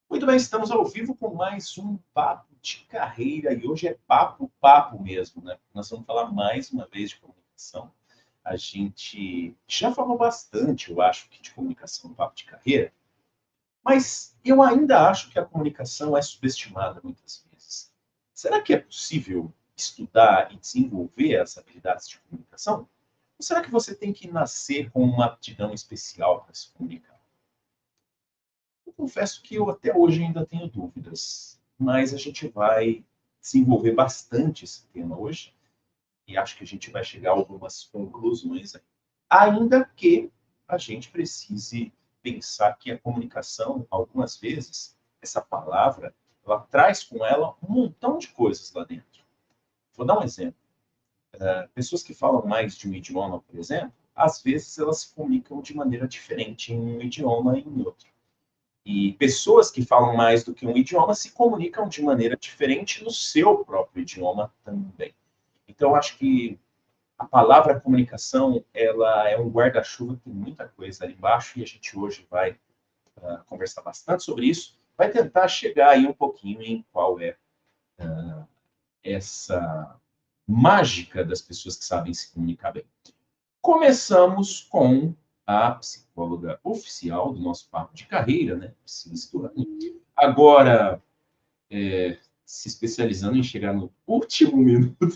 Muito bem, estamos ao vivo com mais um Papo de Carreira e hoje é papo mesmo, né? Nós vamos falar mais uma vez de comunicação. A gente já falou bastante, eu acho, que de comunicação no Papo de Carreira, mas eu ainda acho que a comunicação é subestimada muitas vezes. Será que é possível estudar e desenvolver as habilidades de comunicação? Ou será que você tem que nascer com uma aptidão especial para se comunicar? Eu confesso que eu até hoje ainda tenho dúvidas, mas a gente vai desenvolver bastante esse tema hoje e acho que a gente vai chegar a algumas conclusões aí. Ainda que a gente precise pensar que a comunicação, algumas vezes, essa palavra, ela traz com ela um montão de coisas lá dentro. Vou dar um exemplo. Pessoas que falam mais de um idioma, por exemplo, às vezes elas se comunicam de maneira diferente em um idioma e em outro. E pessoas que falam mais do que um idioma se comunicam de maneira diferente no seu próprio idioma também. Então, acho que a palavra comunicação, ela é um guarda-chuva que tem muita coisa ali embaixo e a gente hoje vai conversar bastante sobre isso. Vai tentar chegar aí um pouquinho em qual é essa mágica das pessoas que sabem se comunicar bem. Começamos com a psicóloga oficial do nosso papo de carreira, né? Agora, se especializando em chegar no último minuto.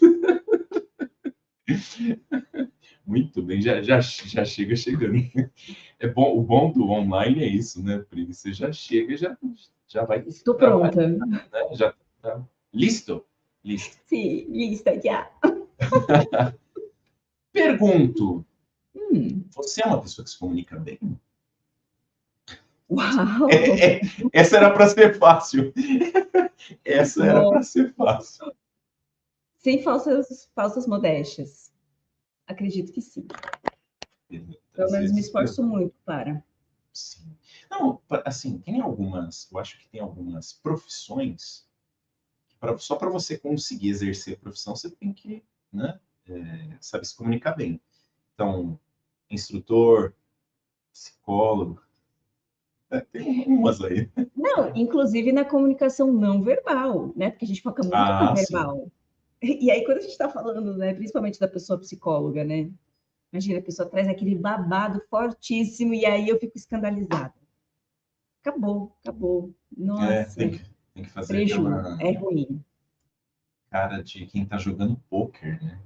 Muito bem, já chega chegando. É bom, o bom do online é isso, né, Pri? Você já chega, já vai. Estou pronta. Né? Já tá. Listo? Listo. Sim, lista já. Pergunto, você é uma pessoa que se comunica bem? Uau! Essa era para ser fácil. Essa era para ser fácil. Sem falsas modéstias. Acredito que sim. Pelo menos me esforço muito para. Sim. Não, assim, eu acho que tem algumas profissões, só para você conseguir exercer a profissão, você tem que, né, saber se comunicar bem. Então, instrutor, psicólogo, tem umas aí. Não, inclusive na comunicação não verbal, né? Porque a gente foca muito na verbal. Sim. E aí, quando a gente está falando, né, principalmente da pessoa psicóloga, né? Imagina, a pessoa traz aquele babado fortíssimo e aí eu fico escandalizada. Acabou. Nossa. Tem que fazer prejuízo. aquela É ruim. cara de quem está jogando pôquer, né?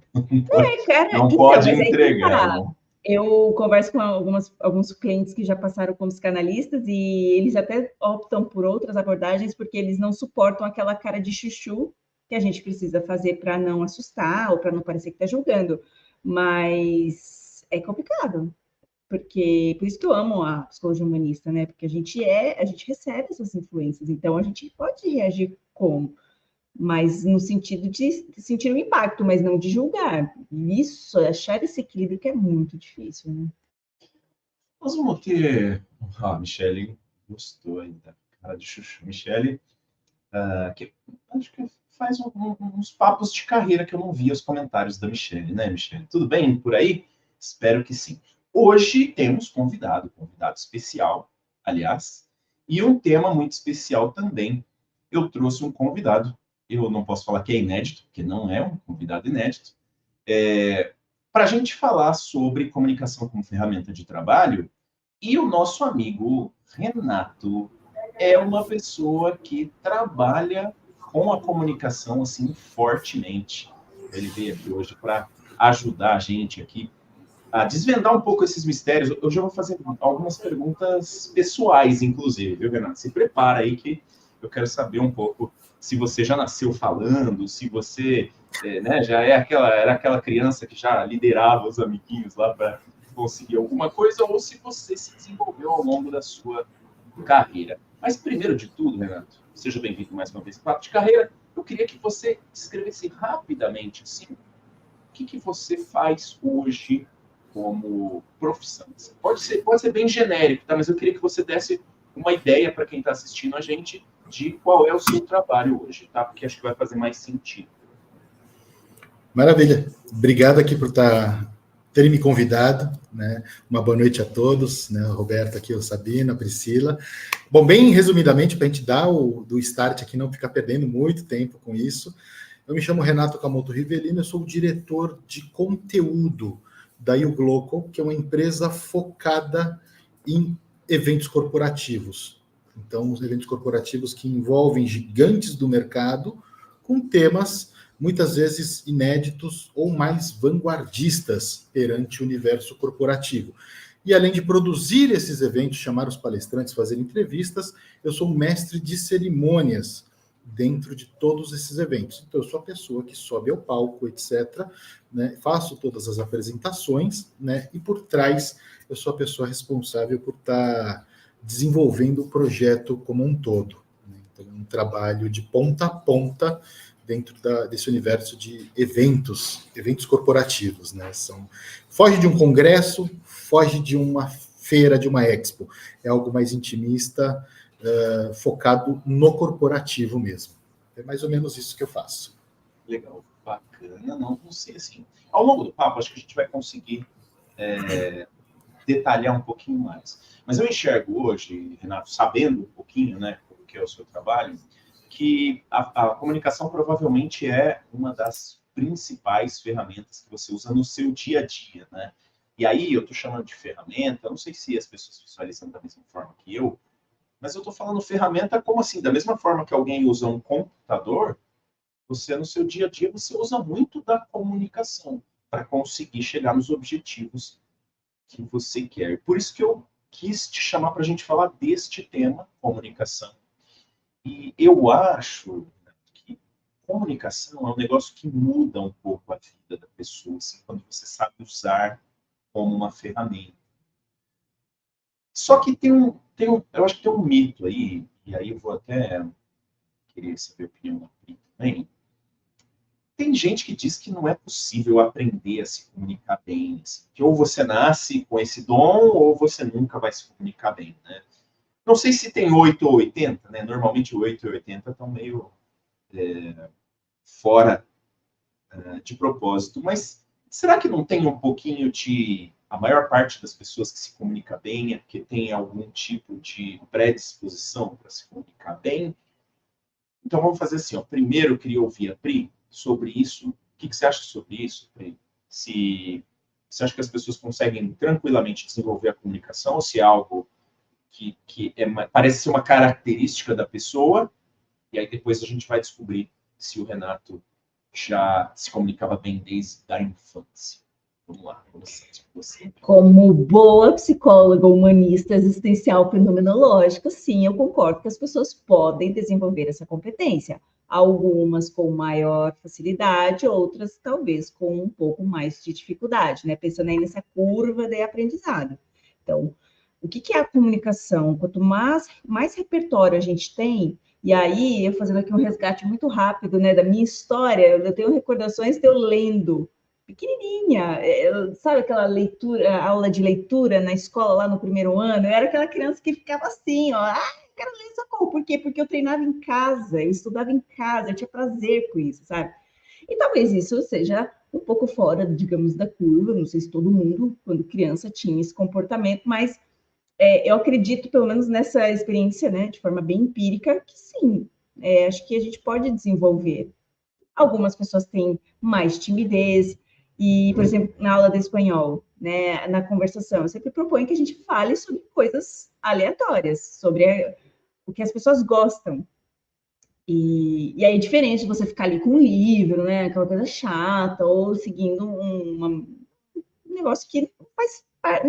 Não pode entregar, né? Eu converso com alguns clientes que já passaram como psicanalistas e eles até optam por outras abordagens porque eles não suportam aquela cara de chuchu que a gente precisa fazer para não assustar ou para não parecer que está julgando. Mas é complicado, porque por isso que eu amo a psicologia humanista, né? Porque a gente recebe essas influências, então a gente pode reagir como, mas no sentido de sentir o impacto, mas não de julgar. Isso, achar esse equilíbrio que é muito difícil, né? Nós vamos ter... Michele gostou ainda. Cara de chuchu. Michele, que acho que faz uns papos de carreira que eu não vi os comentários da Michele, né, Michele? Tudo bem por aí? Espero que sim. Hoje temos convidado especial, aliás, e um tema muito especial também. Eu trouxe um convidado, eu não posso falar que é inédito, porque não é um convidado inédito, para a gente falar sobre comunicação como ferramenta de trabalho, e o nosso amigo Renato é uma pessoa que trabalha com a comunicação assim fortemente. Ele veio aqui hoje para ajudar a gente aqui a desvendar um pouco esses mistérios. Eu já vou fazer algumas perguntas pessoais, inclusive, viu, Renato? Se prepara aí que eu quero saber um pouco se você já nasceu falando, se você já era aquela criança que já liderava os amiguinhos lá para conseguir alguma coisa, ou se você se desenvolveu ao longo da sua carreira. Mas, primeiro de tudo, Renato, seja bem-vindo mais uma vez ao Papo de Carreira. Eu queria que você descrevesse rapidamente, assim, o que você faz hoje como profissão. Pode ser bem genérico, tá? Mas eu queria que você desse uma ideia para quem está assistindo a gente de qual é o seu trabalho hoje, tá? Porque acho que vai fazer mais sentido. Maravilha. Obrigado aqui por estar terem me convidado, né? Uma boa noite a todos, né? A Roberta aqui, a Sabina, a Priscila. Bom, bem resumidamente, para a gente dar do start aqui, não ficar perdendo muito tempo com isso, eu me chamo Renato Camoto Rivelino, eu sou o diretor de conteúdo da YouGlocal, que é uma empresa focada em eventos corporativos. Então, os eventos corporativos que envolvem gigantes do mercado com temas muitas vezes inéditos ou mais vanguardistas perante o universo corporativo. E além de produzir esses eventos, chamar os palestrantes, fazer entrevistas, eu sou mestre de cerimônias dentro de todos esses eventos. Então, eu sou a pessoa que sobe ao palco, etc., né? Faço todas as apresentações, né? E por trás eu sou a pessoa responsável por estar desenvolvendo o projeto como um todo. Né? Então, um trabalho de ponta a ponta dentro desse universo de eventos corporativos, né? Foge de um congresso, foge de uma feira, de uma expo. É algo mais intimista, focado no corporativo mesmo. É mais ou menos isso que eu faço. Legal, bacana. Não sei assim. Ao longo do papo, acho que a gente vai conseguir detalhar um pouquinho mais. Mas eu enxergo hoje, Renato, sabendo um pouquinho, né, o que é o seu trabalho, que a comunicação provavelmente é uma das principais ferramentas que você usa no seu dia a dia, né? E aí eu estou chamando de ferramenta, não sei se as pessoas visualizam da mesma forma que eu, mas eu estou falando ferramenta como assim, da mesma forma que alguém usa um computador, você no seu dia a dia você usa muito da comunicação para conseguir chegar nos objetivos que você quer. Por isso que eu quis te chamar para a gente falar deste tema, comunicação. E eu acho que comunicação é um negócio que muda um pouco a vida da pessoa, assim, quando você sabe usar como uma ferramenta. Só que eu acho que tem um mito aí, e aí eu vou até querer saber a opinião da Pri também. Tem gente que diz que não é possível aprender a se comunicar bem, assim, que ou você nasce com esse dom, ou você nunca vai se comunicar bem, né? Não sei se tem 8 ou 80, né? Normalmente 8 e 80 estão meio fora de propósito, mas será que não tem um pouquinho de... A maior parte das pessoas que se comunica bem é porque tem algum tipo de predisposição para se comunicar bem? Então vamos fazer assim, ó. Primeiro eu queria ouvir a Pri sobre isso. O que você acha sobre isso, Pri? Se você acha que as pessoas conseguem tranquilamente desenvolver a comunicação, ou se é algo que parece ser uma característica da pessoa, e aí depois a gente vai descobrir se o Renato já se comunicava bem desde a infância. Vamos lá, começamos com você. Como boa psicóloga humanista existencial fenomenológica, sim, eu concordo que as pessoas podem desenvolver essa competência. Algumas com maior facilidade, outras talvez com um pouco mais de dificuldade, né? Pensando aí nessa curva de aprendizado. Então, o que é a comunicação? Quanto mais repertório a gente tem, e aí, eu fazendo aqui um resgate muito rápido, né, da minha história, eu tenho recordações de eu lendo pequenininha, sabe aquela leitura, aula de leitura na escola lá no primeiro ano? Eu era aquela criança que ficava assim, ó, quero ler socorro. Por quê? Porque eu treinava em casa, eu estudava em casa, eu tinha prazer com isso, sabe? E talvez isso seja um pouco fora, digamos, da curva, não sei se todo mundo, quando criança, tinha esse comportamento, mas eu acredito, pelo menos nessa experiência, né, de forma bem empírica, que sim, acho que a gente pode desenvolver. Algumas pessoas têm mais timidez, e, por exemplo, na aula de espanhol, né, na conversação, eu sempre proponho que a gente fale sobre coisas aleatórias, sobre o que as pessoas gostam. E aí é diferente de você ficar ali com um livro, né, aquela coisa chata, ou seguindo um negócio que não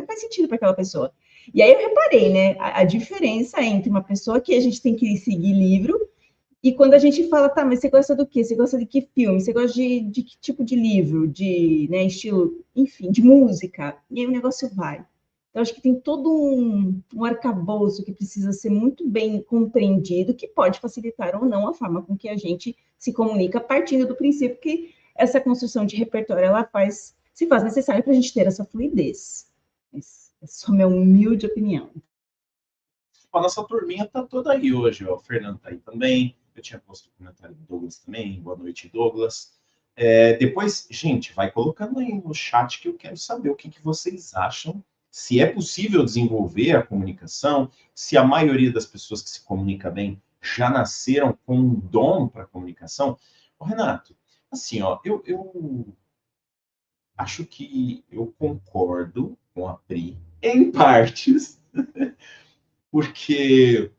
faz sentido para aquela pessoa. E aí eu reparei, né, a diferença entre uma pessoa que a gente tem que seguir livro e quando a gente fala, tá, mas você gosta do quê? Você gosta de que filme? Você gosta de que tipo de livro? De, né, estilo, enfim, de música? E aí o negócio vai. Então, acho que tem todo um arcabouço que precisa ser muito bem compreendido, que pode facilitar ou não a forma com que a gente se comunica, partindo do princípio que essa construção de repertório, ela se faz necessária para a gente ter essa fluidez. Essa é só minha humilde opinião. A nossa turminha tá toda aí hoje, ó. O Fernando tá aí também. Eu tinha posto o comentário do Douglas também. Boa noite, Douglas. Depois, gente, vai colocando aí no chat que eu quero saber o que vocês acham, se é possível desenvolver a comunicação, se a maioria das pessoas que se comunica bem já nasceram com um dom para comunicação. Ô, Renato, assim, ó, eu acho que eu concordo com a Pri em partes, porque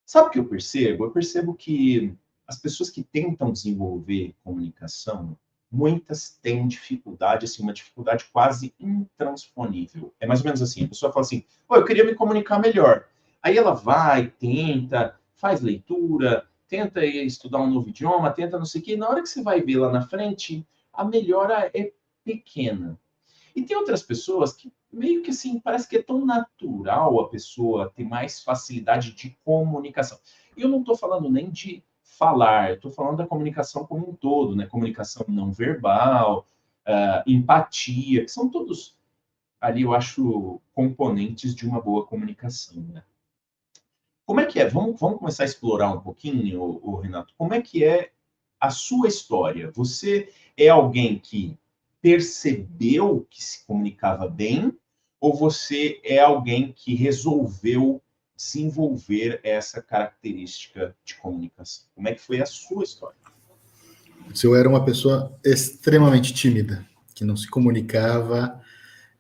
sabe o que eu percebo? Eu percebo que as pessoas que tentam desenvolver comunicação, muitas têm dificuldade, assim, uma dificuldade quase intransponível. É mais ou menos assim, a pessoa fala assim, pô, eu queria me comunicar melhor. Aí ela vai, tenta, faz leitura, tenta estudar um novo idioma, tenta não sei o quê, e na hora que você vai ver lá na frente, a melhora é pequena. E tem outras pessoas que meio que assim, parece que é tão natural a pessoa ter mais facilidade de comunicação. E eu não estou falando nem de falar, eu estou falando da comunicação como um todo, né? Comunicação não verbal, empatia, que são todos ali, eu acho, componentes de uma boa comunicação, né? Como é que é? Vamos começar a explorar um pouquinho, Renato. Como é que é a sua história? Você é alguém que percebeu que se comunicava bem ou você é alguém que resolveu desenvolver essa característica de comunicação? Como é que foi a sua história? Eu era uma pessoa extremamente tímida, que não se comunicava,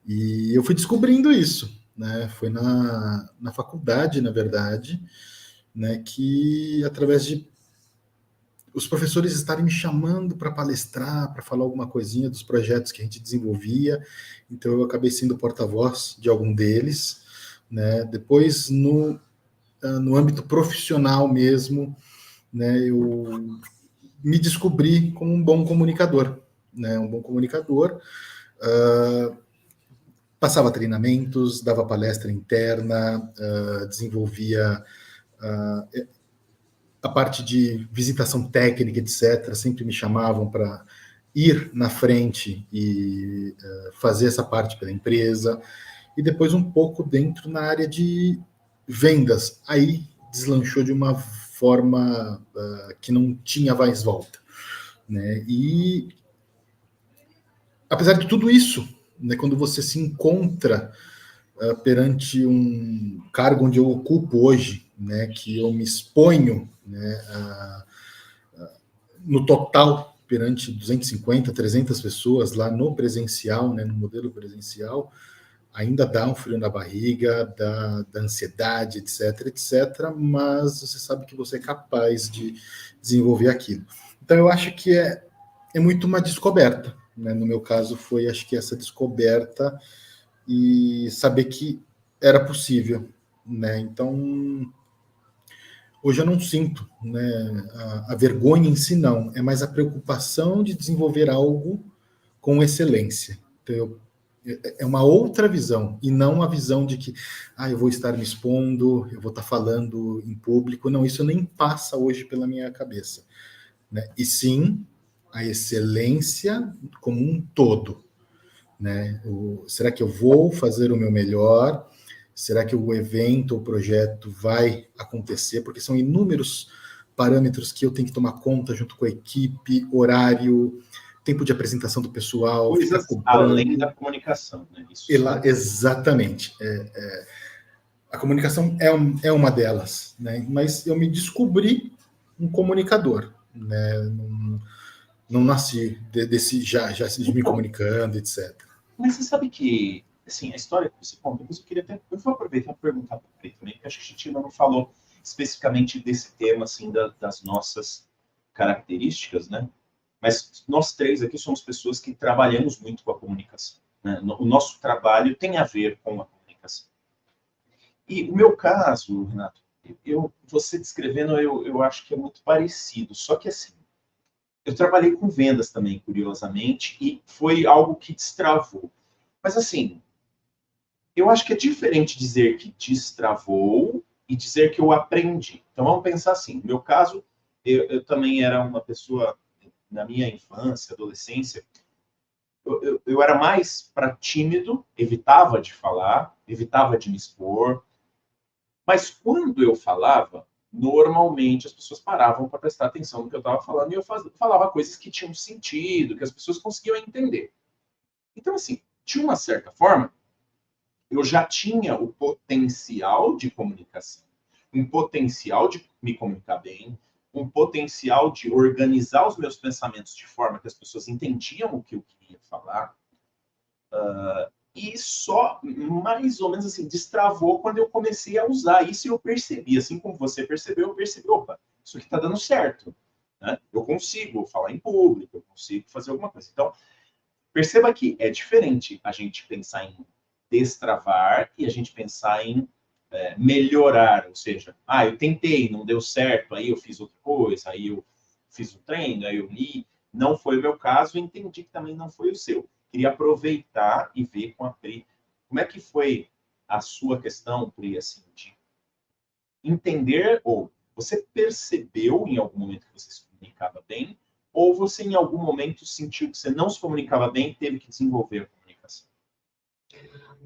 e eu fui descobrindo isso, né? Foi na faculdade, na verdade, né, que através de os professores estarem me chamando para palestrar, para falar alguma coisinha dos projetos que a gente desenvolvia, então eu acabei sendo porta-voz de algum deles, né? Depois, no âmbito profissional mesmo, né, eu me descobri como um bom comunicador, né? Um bom comunicador, passava treinamentos, dava palestra interna, desenvolvia a parte de visitação técnica, etc., sempre me chamavam para ir na frente e fazer essa parte pela empresa, e depois um pouco dentro na área de vendas. Aí deslanchou de uma forma que não tinha mais volta, né? E apesar de tudo isso, né, quando você se encontra perante um cargo onde eu ocupo hoje, né, que eu me exponho, né, no total perante 250, 300 pessoas lá no presencial, né, no modelo presencial, ainda dá um frio na barriga, dá ansiedade, etc, etc, mas você sabe que você é capaz de desenvolver aquilo. Então eu acho que é muito uma descoberta, né? No meu caso foi, acho que essa descoberta e saber que era possível, né? Então hoje eu não sinto, né, a vergonha em si, não. É mais a preocupação de desenvolver algo com excelência. Então, é uma outra visão, e não a visão de que eu vou estar me expondo, eu vou estar falando em público. Não, isso nem passa hoje pela minha cabeça, né? E sim, a excelência como um todo, né? Será que eu vou fazer o meu melhor? Será que o evento, o projeto vai acontecer? Porque são inúmeros parâmetros que eu tenho que tomar conta junto com a equipe, horário, tempo de apresentação do pessoal, Coisas além da comunicação, né? Isso exatamente. A comunicação é uma delas, né? Mas eu me descobri um comunicador, né? Não nasci já me comunicando, etc. Mas você sabe que, assim, a história que você conta, eu queria até, eu vou aproveitar e perguntar para o Pri também, porque acho que a gente ainda não falou especificamente desse tema, assim, das nossas características, né? Mas nós três aqui somos pessoas que trabalhamos muito com a comunicação, né? O nosso trabalho tem a ver com a comunicação. E o meu caso, Renato, você descrevendo, eu acho que é muito parecido, só que assim, eu trabalhei com vendas também, curiosamente, e foi algo que destravou. Mas assim, eu acho que é diferente dizer que destravou e dizer que eu aprendi. Então vamos pensar assim, no meu caso, eu também era uma pessoa, na minha infância, adolescência, eu era mais para tímido, evitava de falar, evitava de me expor, mas quando eu falava, normalmente as pessoas paravam para prestar atenção no que eu estava falando e eu falava coisas que tinham sentido, que as pessoas conseguiam entender. Então, assim, de uma certa forma, eu já tinha o potencial de comunicação, um potencial de me comunicar bem, um potencial de organizar os meus pensamentos de forma que as pessoas entendiam o que eu queria falar, e só mais ou menos assim destravou quando eu comecei a usar isso e eu percebi, assim como você percebeu, eu percebi, opa, isso aqui está dando certo, né? Eu consigo falar em público, eu consigo fazer alguma coisa. Então, perceba que é diferente a gente pensar em destravar e a gente pensar em melhorar, ou seja, eu tentei, não deu certo, aí eu fiz outra coisa, aí eu fiz um treino, aí eu li, não foi o meu caso, e entendi que também não foi o seu. Queria aproveitar e ver com a Pri, como é que foi a sua questão, Pri, assim, de entender, ou você percebeu em algum momento que você se comunicava bem, ou você em algum momento sentiu que você não se comunicava bem e teve que desenvolver a comunicação?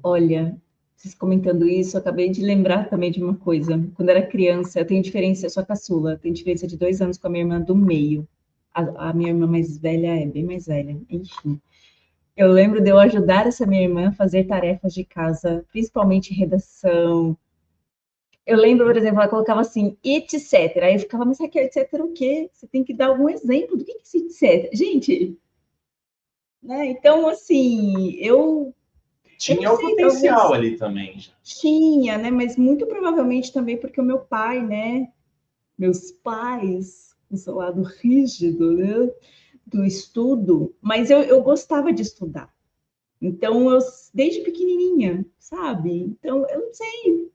Olha, vocês comentando isso, eu acabei de lembrar também de uma coisa. Quando eu era criança, eu tenho diferença, eu sou a caçula, eu tenho diferença de 2 anos com a minha irmã do meio. A minha irmã mais velha é bem mais velha, enfim. Eu lembro de eu ajudar essa minha irmã a fazer tarefas de casa, principalmente redação. Eu lembro, por exemplo, ela colocava assim, etc. Aí eu ficava, mas aqui, etc. o quê? Você tem que dar algum exemplo do que é esse etc. Gente, né? Então, assim, eu Tinha não o sei, potencial talvez ali também, já. tinha, né? Mas muito provavelmente também porque o meu pai, né? Meus pais, o seu lado rígido, né? Do estudo, mas eu gostava de estudar. Então, eu, desde pequenininha, sabe? Então, eu não sei.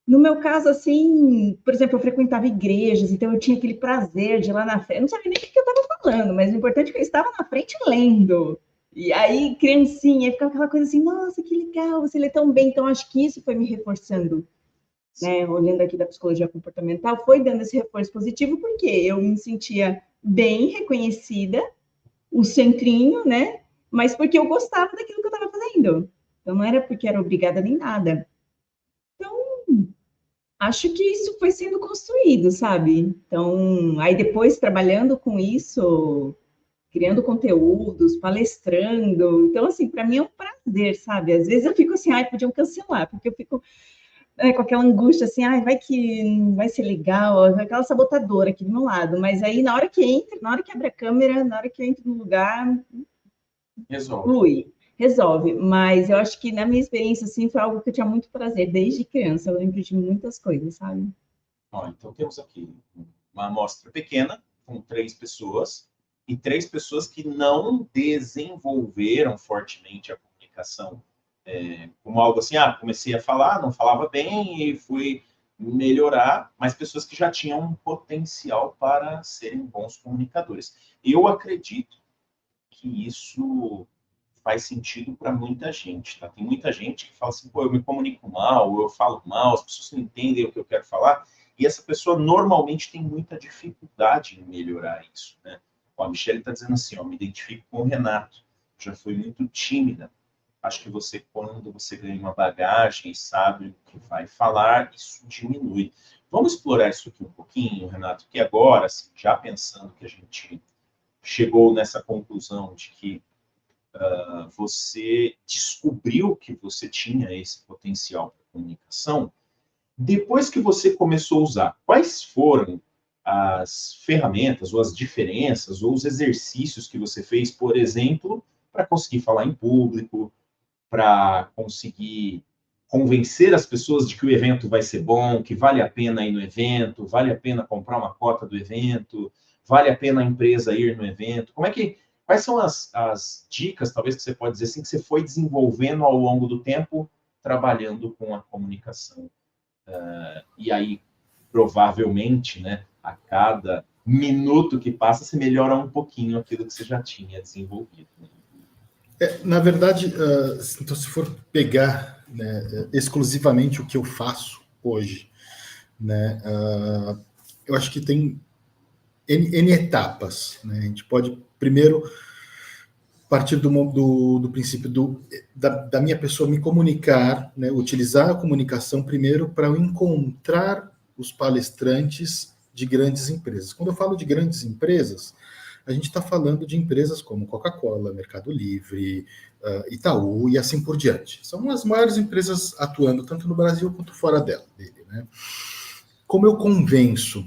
No meu caso, assim, por exemplo, eu frequentava igrejas, então eu tinha aquele prazer de ir lá na frente. Eu não sabia nem o que eu estava falando, mas o importante é que eu estava na frente lendo. E aí, criancinha, ficava aquela coisa assim, nossa, que legal, você lê tão bem. Então, acho que isso foi me reforçando, né? Olhando aqui da psicologia comportamental, foi dando esse reforço positivo, porque eu me sentia bem reconhecida, o centrinho, né? Mas porque eu gostava daquilo que eu estava fazendo. Então, não era porque era obrigada nem nada. Então, acho que isso foi sendo construído, sabe? Então, aí depois trabalhando com isso, criando conteúdos, palestrando. Então, assim, para mim é um prazer, sabe? Às vezes eu fico assim, podiam cancelar, porque eu fico com aquela angústia assim, vai que não vai ser legal, aquela sabotadora aqui do meu lado. Mas aí, na hora que entra, na hora que abre a câmera, na hora que eu entro no lugar, flui, resolve. Mas eu acho que na minha experiência, assim, foi algo que eu tinha muito prazer desde criança. Eu lembro de muitas coisas, sabe? Então temos aqui uma amostra pequena, com 3 pessoas, e 3 pessoas que não desenvolveram fortemente a comunicação, como algo assim, comecei a falar, não falava bem e fui melhorar, mas pessoas que já tinham um potencial para serem bons comunicadores. Eu acredito que isso faz sentido para muita gente, tá? Tem muita gente que fala assim, eu me comunico mal, eu falo mal, as pessoas não entendem o que eu quero falar, e essa pessoa normalmente tem muita dificuldade em melhorar isso, né? A Michelle está dizendo assim, me identifico com o Renato, já fui muito tímida. Acho que você, quando você ganha uma bagagem e sabe o que vai falar, isso diminui. Vamos explorar isso aqui um pouquinho, Renato, que agora, assim, já pensando que a gente chegou nessa conclusão de que você descobriu que você tinha esse potencial para comunicação, depois que você começou a usar, quais foram as ferramentas, ou as diferenças, ou os exercícios que você fez, por exemplo, para conseguir falar em público, para conseguir convencer as pessoas de que o evento vai ser bom, que vale a pena ir no evento, vale a pena comprar uma cota do evento, vale a pena a empresa ir no evento? Quais são as dicas, talvez, que você pode dizer assim, que você foi desenvolvendo ao longo do tempo, trabalhando com a comunicação? E aí, provavelmente, né, a cada minuto que passa, você melhora um pouquinho aquilo que você já tinha desenvolvido. Na verdade, então, se for pegar, né, exclusivamente o que eu faço hoje, né, eu acho que tem N etapas. Né? A gente pode, primeiro, partir do princípio da minha pessoa me comunicar, né, utilizar a comunicação primeiro para eu encontrar os palestrantes de grandes empresas. Quando eu falo de grandes empresas, a gente está falando de empresas como Coca-Cola, Mercado Livre, Itaú e assim por diante. São as maiores empresas atuando tanto no Brasil quanto fora dele, né? Como eu convenço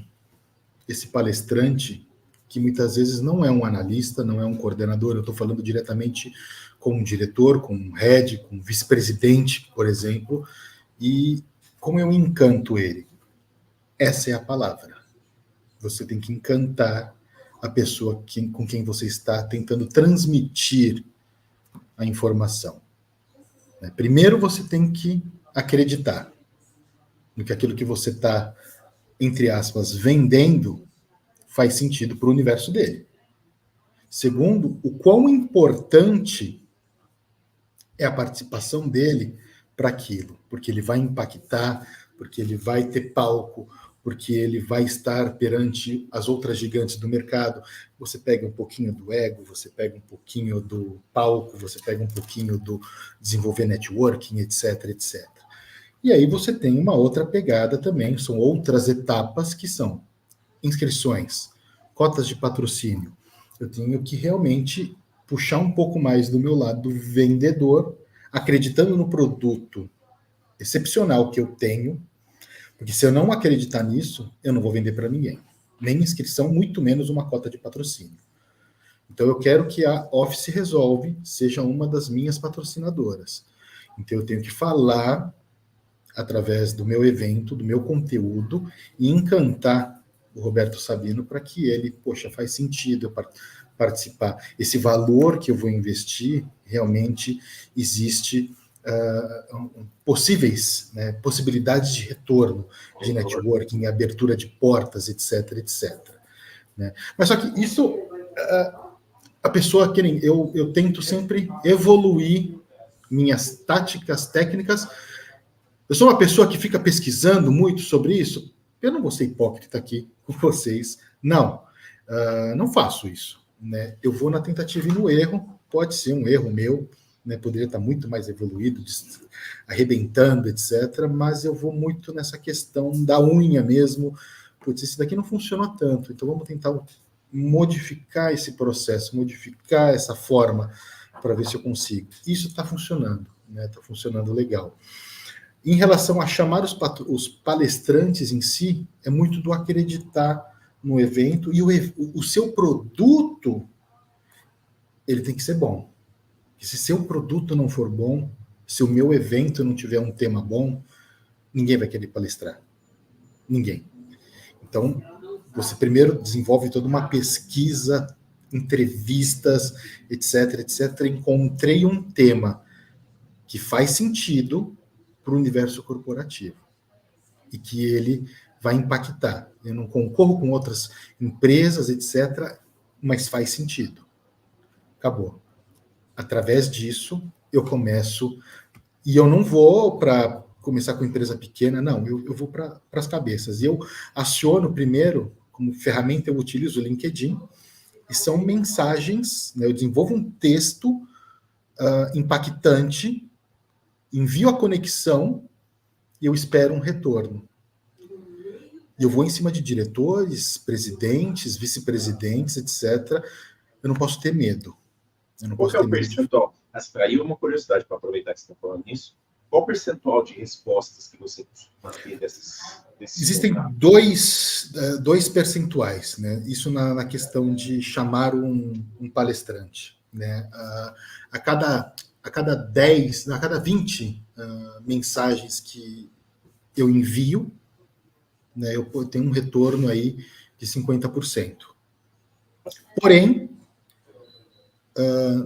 esse palestrante, que muitas vezes não é um analista, não é um coordenador, eu estou falando diretamente com um diretor, com um head, com um vice-presidente, por exemplo, e como eu encanto ele? Essa é a palavra. Você tem que encantar a pessoa com quem você está tentando transmitir a informação. Primeiro, você tem que acreditar no que aquilo que você está, entre aspas, vendendo faz sentido para o universo dele. Segundo, o quão importante é a participação dele para aquilo, porque ele vai impactar, porque ele vai ter palco, porque ele vai estar perante as outras gigantes do mercado. Você pega um pouquinho do ego, você pega um pouquinho do palco, você pega um pouquinho do desenvolver networking, etc, etc. E aí você tem uma outra pegada também, são outras etapas que são inscrições, cotas de patrocínio. Eu tenho que realmente puxar um pouco mais do meu lado vendedor, acreditando no produto excepcional que eu tenho, porque se eu não acreditar nisso, eu não vou vender para ninguém. Nem inscrição, muito menos uma cota de patrocínio. Então eu quero que a Office Resolve seja uma das minhas patrocinadoras. Então eu tenho que falar através do meu evento, do meu conteúdo, e encantar o Roberto Sabino para que ele, poxa, faz sentido eu participar. Esse valor que eu vou investir, realmente existe possíveis, né, possibilidades de retorno, de networking, abertura de portas, etc, etc. Né? Mas só que isso, a pessoa, eu tento sempre evoluir minhas táticas, técnicas. Eu sou uma pessoa que fica pesquisando muito sobre isso. Eu não vou ser hipócrita aqui com vocês. Não, não faço isso. Né? Eu vou na tentativa e no erro. Pode ser um erro meu, né? Poderia estar muito mais evoluído, arrebentando, etc. Mas eu vou muito nessa questão da unha mesmo. Putz, esse daqui não funciona tanto. Então vamos tentar modificar esse processo, modificar essa forma para ver se eu consigo. Isso está funcionando, né? Está funcionando legal. Em relação a chamar os palestrantes em si, é muito do acreditar no evento e o seu produto, ele tem que ser bom. E se seu produto não for bom, se o meu evento não tiver um tema bom, ninguém vai querer palestrar. Ninguém. Então, você primeiro desenvolve toda uma pesquisa, entrevistas, etc, etc. Encontrei um tema que faz sentido para o universo corporativo e que ele vai impactar. Eu não concorro com outras empresas, etc., mas faz sentido. Acabou. Através disso, eu começo, e eu não vou para começar com empresa pequena, não, eu vou para as cabeças. E eu aciono primeiro, como ferramenta, eu utilizo o LinkedIn, e são mensagens, né, eu desenvolvo um texto impactante, envio a conexão e eu espero um retorno. E eu vou em cima de diretores, presidentes, vice-presidentes, etc. Eu não posso ter medo. Qual que é o percentual? Aí uma curiosidade para aproveitar que você está falando nisso. Qual o percentual de respostas que você costuma ter desses Existem dois percentuais, né? Isso na questão de chamar um palestrante. Né? A cada 10, a cada 20 mensagens que eu envio, né, eu tenho um retorno aí de 50%. Porém,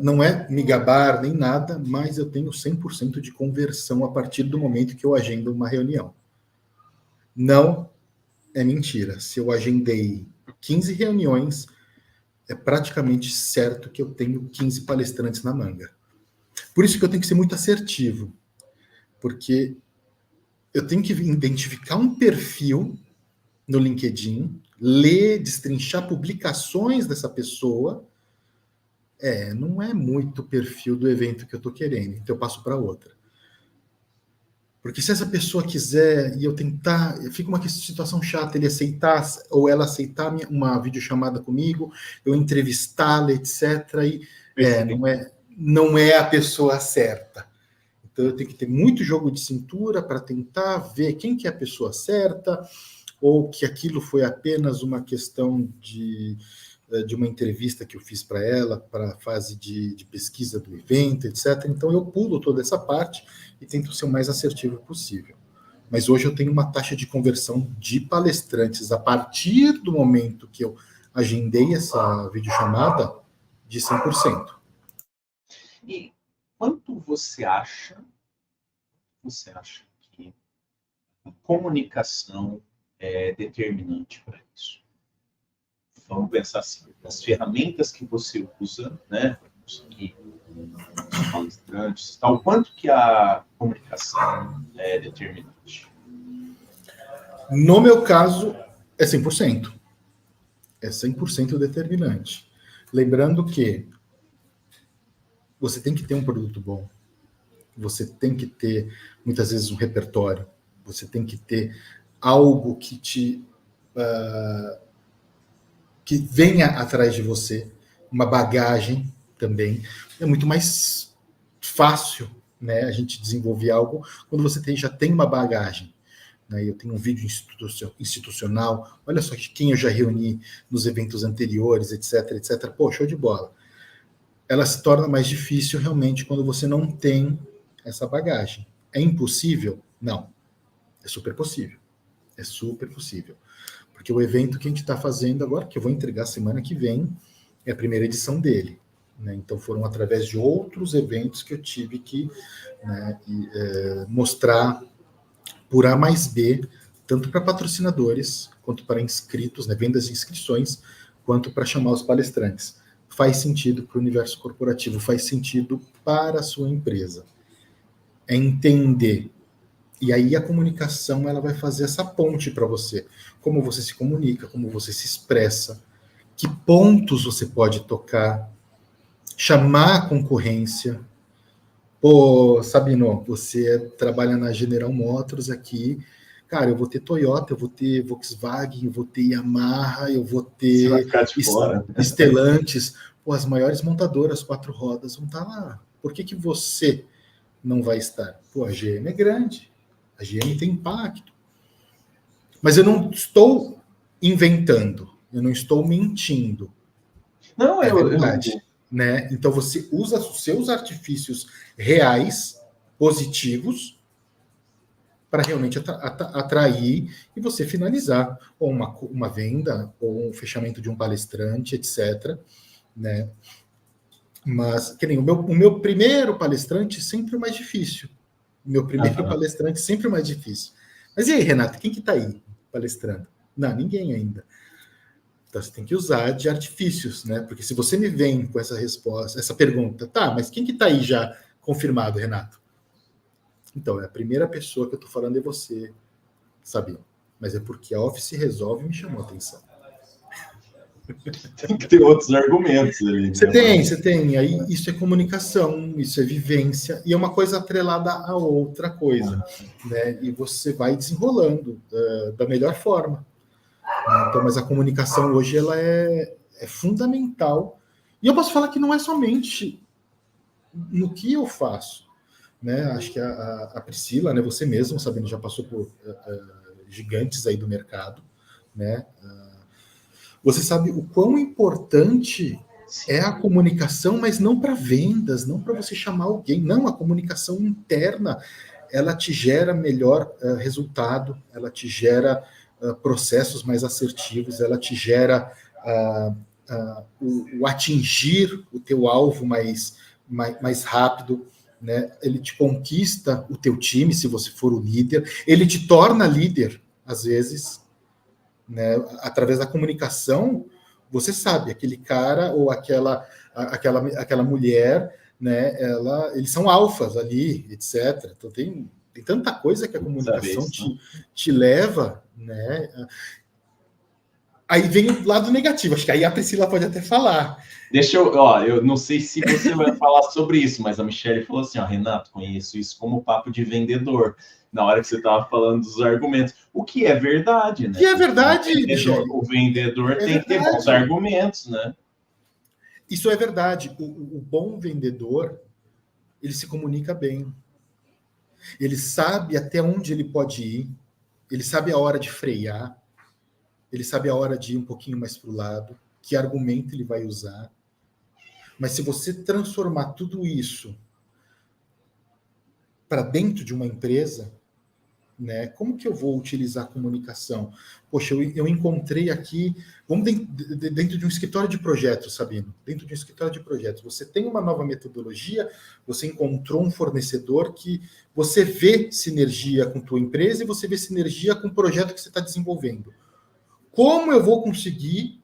não é me gabar nem nada, mas eu tenho 100% de conversão a partir do momento que eu agendo uma reunião. Não é mentira. Se eu agendei 15 reuniões, é praticamente certo que eu tenho 15 palestrantes na manga. Por isso que eu tenho que ser muito assertivo, porque eu tenho que identificar um perfil no LinkedIn, ler, destrinchar publicações dessa pessoa. Não é muito o perfil do evento que eu estou querendo, então eu passo para outra. Porque se essa pessoa quiser e eu tentar, fica uma situação chata ele aceitar ou ela aceitar uma videochamada comigo, eu entrevistá-la, etc. E não é a pessoa certa. Então eu tenho que ter muito jogo de cintura para tentar ver quem que é a pessoa certa, ou que aquilo foi apenas uma questão de uma entrevista que eu fiz para ela, para a fase de pesquisa do evento, etc. Então eu pulo toda essa parte e tento ser o mais assertivo possível. Mas hoje eu tenho uma taxa de conversão de palestrantes a partir do momento que eu agendei essa videochamada de 100%. E quanto você acha que a comunicação é determinante para isso? Vamos pensar assim, as ferramentas que você usa, né, conseguir os palestrantes, tal, quanto que a comunicação é determinante? No meu caso, é 100%. É 100% determinante. Lembrando que você tem que ter um produto bom, você tem que ter, muitas vezes, um repertório, você tem que ter algo que que venha atrás de você, uma bagagem também. É muito mais fácil, né, a gente desenvolver algo quando você já tem uma bagagem. Né? Eu tenho um vídeo institucional, olha só quem eu já reuni nos eventos anteriores, etc, etc. Pô, show de bola. Ela se torna mais difícil realmente quando você não tem essa bagagem. É impossível? Não. É super possível. É super possível. Porque o evento que a gente está fazendo agora, que eu vou entregar semana que vem, é a primeira edição dele. Né? Então foram através de outros eventos que eu tive que, né, mostrar por A mais B, tanto para patrocinadores, quanto para inscritos, né, vendas de inscrições, quanto para chamar os palestrantes. Faz sentido para o universo corporativo, faz sentido para a sua empresa. É entender. E aí a comunicação ela vai fazer essa ponte para você. Como você se comunica, como você se expressa, que pontos você pode tocar, chamar a concorrência. Pô, Sabino, você trabalha na General Motors aqui, cara, eu vou ter Toyota, eu vou ter Volkswagen, eu vou ter Yamaha, eu vou ter Stellantis. Pô, as maiores montadoras 4 rodas vão estar lá. Por que você não vai estar? Pô, a GM é grande. A GM tem impacto. Mas eu não estou inventando, eu não estou mentindo. Não, é verdade. Né? Então você usa os seus artifícios reais, positivos, para realmente atrair e você finalizar ou uma venda, ou um fechamento de um palestrante, etc. Né? Mas, que nem o meu primeiro palestrante sempre é o mais difícil. O meu primeiro palestrante sempre é o mais difícil. Mas e aí, Renato, quem que está aí palestrando? Não, ninguém ainda. Então, você tem que usar de artifícios, né? Porque se você me vem com essa resposta, essa pergunta, tá, mas quem que está aí já confirmado, Renato? Então, a primeira pessoa que eu estou falando é você, Sabino. Mas é porque a Office Resolve me chamou a atenção. Tem que ter outros argumentos ali. Você tem. Aí isso é comunicação, isso é vivência, e é uma coisa atrelada a outra coisa. Né? E você vai desenrolando da melhor forma. Então, mas a comunicação hoje ela é fundamental. E eu posso falar que não é somente no que eu faço. Né? Acho que a Priscila, né, você mesmo, sabendo, já passou por gigantes aí do mercado. Né? Você sabe o quão importante é a comunicação, mas não para vendas, não para você chamar alguém. Não, a comunicação interna, ela te gera melhor resultado, ela te gera processos mais assertivos, ela te gera o atingir o teu alvo mais rápido, né? Ele te conquista o teu time, se você for o líder, ele te torna líder, às vezes, né? Através da comunicação, você sabe, aquele cara ou aquela mulher, né? Eles são alfas ali, etc. Então tem tanta coisa que a comunicação te leva, né? Aí vem o lado negativo, acho que aí a Priscila pode até falar. Deixa eu, ó, eu não sei se você vai falar sobre isso, mas a Michelle falou assim, ó, Renato, conheço isso como papo de vendedor, na hora que você estava falando dos argumentos, o que é verdade, né? Que é verdade, Michelle. O vendedor É tem que ter bons argumentos, né? Isso é verdade. O bom vendedor, ele se comunica bem. Ele sabe até onde ele pode ir, ele sabe a hora de frear, ele sabe a hora de ir um pouquinho mais para o lado, que argumento ele vai usar. Mas se você transformar tudo isso para dentro de uma empresa, né, como que eu vou utilizar a comunicação? Poxa, eu encontrei aqui, vamos dentro de um escritório de projetos, Sabino, dentro de um escritório de projetos, você tem uma nova metodologia, você encontrou um fornecedor que você vê sinergia com tua empresa e você vê sinergia com o projeto que você está desenvolvendo. Como eu vou conseguir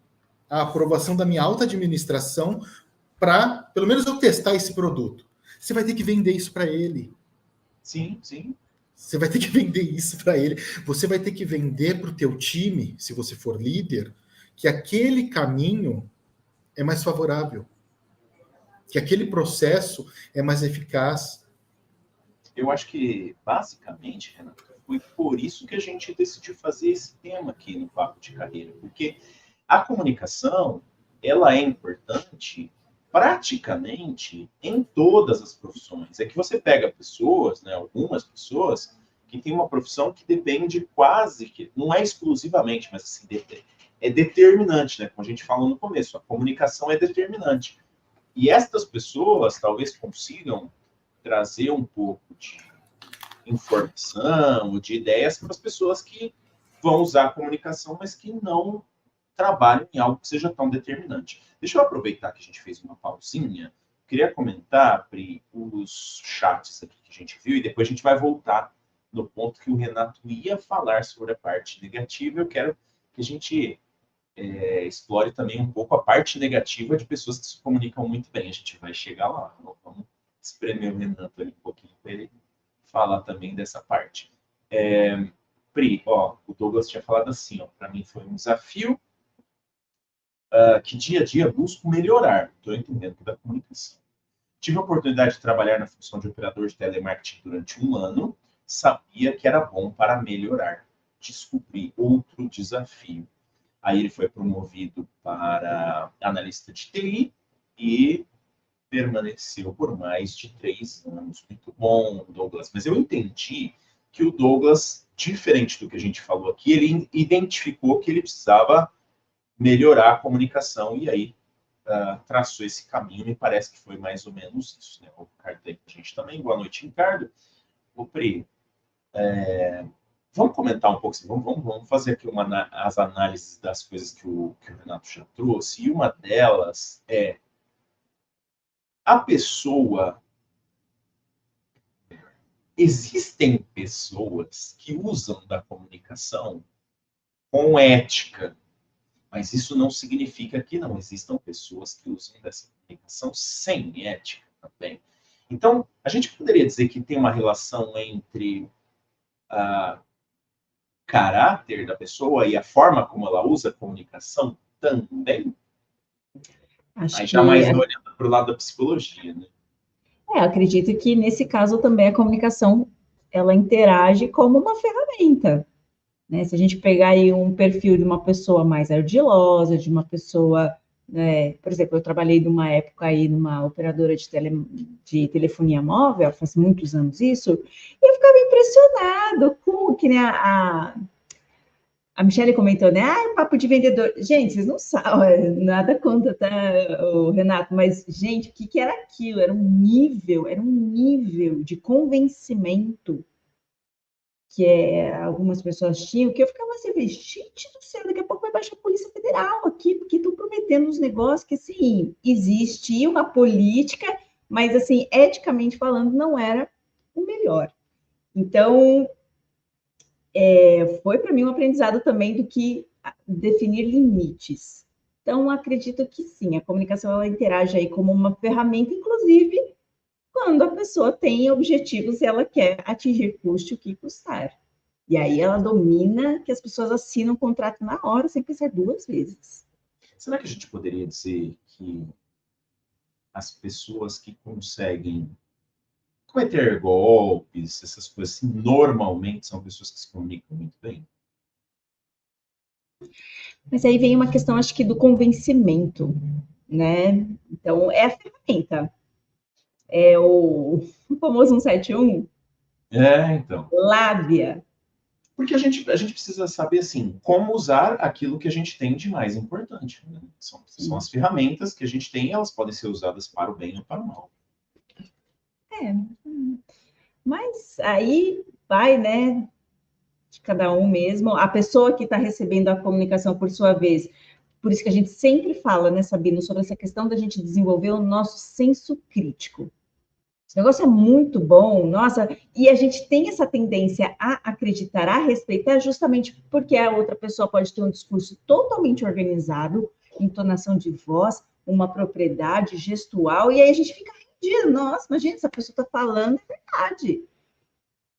a aprovação da minha alta administração para, pelo menos, eu testar esse produto? Você vai ter que vender isso para ele. Sim, sim. Você vai ter que vender isso para ele. Você vai ter que vender para o teu time, se você for líder, que aquele caminho é mais favorável, que aquele processo é mais eficaz. Eu acho que, basicamente, Renato, foi por isso que a gente decidiu fazer esse tema aqui no Papo de Carreira, porque a comunicação, ela é importante praticamente em todas as profissões. É que você pega pessoas, né, algumas pessoas, que têm uma profissão que depende quase que, não é exclusivamente, mas assim, é determinante, né? Como a gente falou no começo, a comunicação é determinante. E estas pessoas talvez consigam trazer um pouco de informação, de ideias para as pessoas que vão usar a comunicação, mas que não trabalham em algo que seja tão determinante. Deixa eu aproveitar que a gente fez uma pausinha. Queria comentar, Pri, os chats aqui que a gente viu, e depois a gente vai voltar no ponto que o Renato ia falar sobre a parte negativa. Eu quero que a gente explore também um pouco a parte negativa de pessoas que se comunicam muito bem. A gente vai chegar lá. Vamos espremer o Renato ali um pouquinho para ele falar também dessa parte. Pri, ó, o Douglas tinha falado assim, ó, para mim foi um desafio que dia a dia busco melhorar. Estou entendendo da comunicação. Tive a oportunidade de trabalhar na função de operador de telemarketing durante 1 ano. Sabia que era bom para melhorar. Descobri outro desafio. Aí ele foi promovido para analista de TI e permaneceu por mais de 3 anos. Muito bom, Douglas. Mas eu entendi que o Douglas, diferente do que a gente falou aqui, ele identificou que ele precisava melhorar a comunicação e aí traçou esse caminho. Me parece que foi mais ou menos isso, né? O Ricardo tem com a gente também. Boa noite, Ricardo. O Pri, vamos comentar um pouco, assim, vamos fazer aqui as análises das coisas que o Renato já trouxe, e uma delas é a pessoa. Existem pessoas que usam da comunicação com ética, mas isso não significa que não existam pessoas que usam dessa comunicação sem ética também. Então, a gente poderia dizer que tem uma relação entre caráter da pessoa e a forma como ela usa a comunicação também? Acho aí já mais olhando para o lado da psicologia, né? Acredito que nesse caso também a comunicação ela interage como uma ferramenta, né? Se a gente pegar aí um perfil de uma pessoa mais ardilosa, de uma pessoa, por exemplo, eu trabalhei numa época aí numa operadora de telefonia móvel, faz muitos anos isso, e eu ficava impressionado com que, né, a Michelle comentou, né? Papo de vendedor. Gente, vocês não sabem, nada contra, tá, o Renato, mas, gente, o que era aquilo? Era um nível de convencimento que algumas pessoas tinham, que eu ficava assim, gente do céu, daqui a pouco vai baixar a Polícia Federal aqui, porque estão prometendo uns negócios que, assim, existia uma política, mas, assim, eticamente falando, não era o melhor. Então, foi para mim um aprendizado também do que definir limites. Então, acredito que sim, a comunicação ela interage aí como uma ferramenta, inclusive quando a pessoa tem objetivos e ela quer atingir custe o que custar. E aí ela domina que as pessoas assinam o contrato na hora, sem pensar duas vezes. Será que a gente poderia dizer que as pessoas que conseguem cometer golpes, essas coisas assim, normalmente são pessoas que se comunicam muito bem? Mas aí vem uma questão, acho que, do convencimento, né? Então, é a ferramenta. É o famoso 171, Então. lábia. Porque a gente precisa saber, assim, como usar aquilo que a gente tem de mais importante, né? São as ferramentas que a gente tem, elas podem ser usadas para o bem ou para o mal. É, mas aí vai, né, de cada um mesmo. A pessoa que está recebendo a comunicação, por sua vez, por isso que a gente sempre fala, né, Sabino, sobre essa questão da gente desenvolver o nosso senso crítico. Esse negócio é muito bom, nossa, e a gente tem essa tendência a acreditar, a respeitar, justamente porque a outra pessoa pode ter um discurso totalmente organizado, entonação de voz, uma propriedade gestual, e aí a gente fica rendido, nossa, imagina, essa pessoa está falando, é verdade.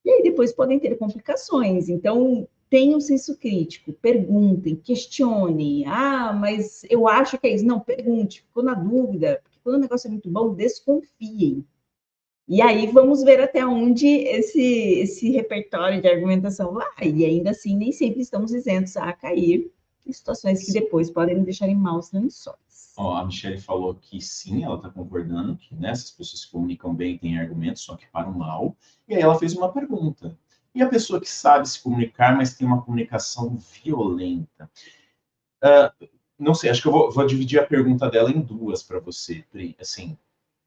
E aí depois podem ter complicações. Então, tenham senso crítico, perguntem, questionem. Ah, mas eu acho que é isso. Não, pergunte, ficou na dúvida, porque quando o negócio é muito bom, desconfiem. E aí vamos ver até onde esse repertório de argumentação vai. E ainda assim, nem sempre estamos isentos a cair em situações que depois podem nos deixar em maus lençóis. Ó, a Michelle falou que sim, ela está concordando que, né, essas pessoas se comunicam bem, têm argumentos, só que para o mal. E aí ela fez uma pergunta. E a pessoa que sabe se comunicar, mas tem uma comunicação violenta? Não sei, acho que eu vou dividir a pergunta dela em duas para você, Pri. Assim,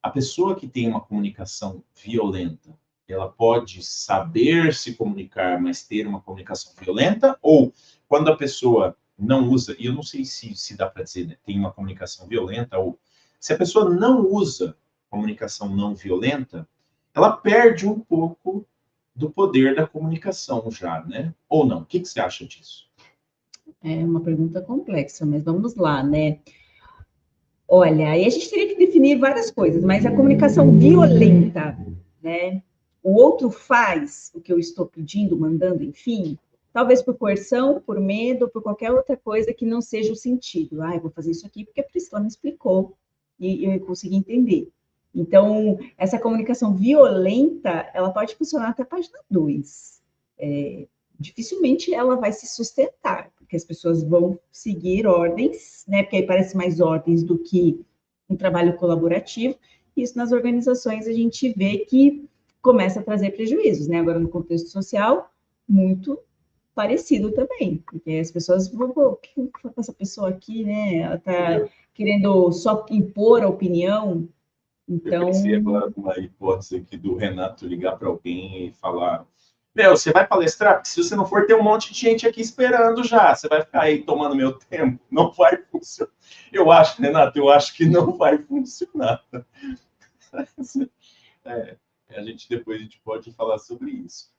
a pessoa que tem uma comunicação violenta, ela pode saber se comunicar, mas ter uma comunicação violenta? Ou quando a pessoa não usa, e eu não sei se dá para dizer, né, tem uma comunicação violenta, ou se a pessoa não usa comunicação não violenta, ela perde um pouco do poder da comunicação já, né? Ou não? O que você acha disso? É uma pergunta complexa, mas vamos lá, né? Olha, aí a gente teria que definir várias coisas, mas a comunicação violenta, né? O outro faz o que eu estou pedindo, mandando, enfim, talvez por coerção, por medo, por qualquer outra coisa que não seja o sentido. Ah, eu vou fazer isso aqui porque a Priscila me explicou e eu consegui entender. Então, essa comunicação violenta, ela pode funcionar até a página 2. Dificilmente ela vai se sustentar, porque as pessoas vão seguir ordens, né? Porque aí parece mais ordens do que um trabalho colaborativo. Isso nas organizações a gente vê que começa a trazer prejuízos, né? Agora no contexto social, muito parecido também, porque as pessoas vão, o que foi com essa pessoa aqui, né? Ela está querendo só impor a opinião. Então, Eu pensei agora numa hipótese aqui do Renato ligar para alguém e falar: Meu, você vai palestrar? Porque se você não for, tem um monte de gente aqui esperando já. Você vai ficar aí tomando meu tempo? Não vai funcionar. Eu acho, Renato, eu acho que não vai funcionar. É, depois a gente pode falar sobre isso.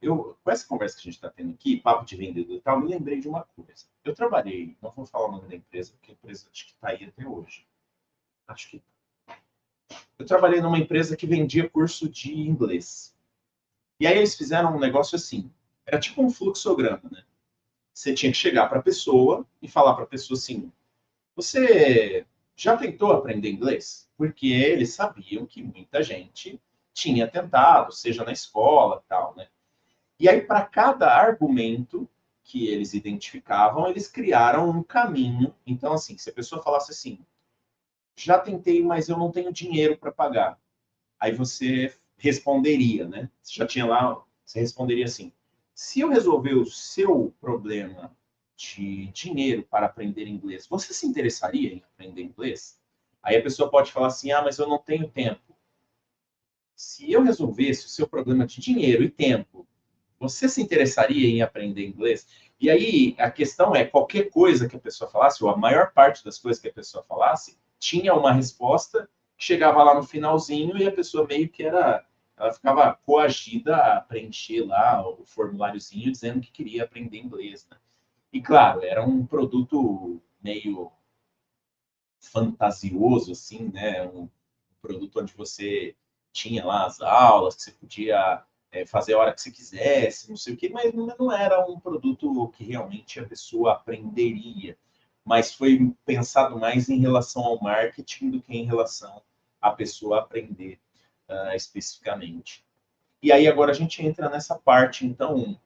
Com essa conversa que a gente está tendo aqui, papo de vendedor e tal, me lembrei de uma coisa. Eu trabalhei, não vou falar o nome da empresa, porque a empresa acho que está aí até hoje. Acho que eu trabalhei numa empresa que vendia curso de inglês. E aí eles fizeram um negócio assim. Era tipo um fluxograma, né? Você tinha que chegar para a pessoa e falar para a pessoa assim: Você já tentou aprender inglês? Porque eles sabiam que muita gente tinha tentado, seja na escola e tal, né? E aí, para cada argumento que eles identificavam, eles criaram um caminho. Então, assim, se a pessoa falasse assim: Já tentei, mas eu não tenho dinheiro para pagar. Aí você responderia, né? Você já tinha lá, você responderia assim: se eu resolver o seu problema de dinheiro para aprender inglês, você se interessaria em aprender inglês? Aí a pessoa pode falar assim: ah, mas eu não tenho tempo. Se eu resolvesse o seu problema de dinheiro e tempo, você se interessaria em aprender inglês? E aí a questão é, qualquer coisa que a pessoa falasse, ou a maior parte das coisas que a pessoa falasse, tinha uma resposta que chegava lá no finalzinho e a pessoa meio que ela ficava coagida a preencher lá o formuláriozinho dizendo que queria aprender inglês, né? E claro, era um produto meio fantasioso, assim, né? Um produto onde você tinha lá as aulas, que você podia fazer a hora que você quisesse, não sei o quê, mas não era um produto que realmente a pessoa aprenderia. Mas foi pensado mais em relação ao marketing do que em relação à pessoa aprender especificamente. E aí agora a gente entra nessa parte, então,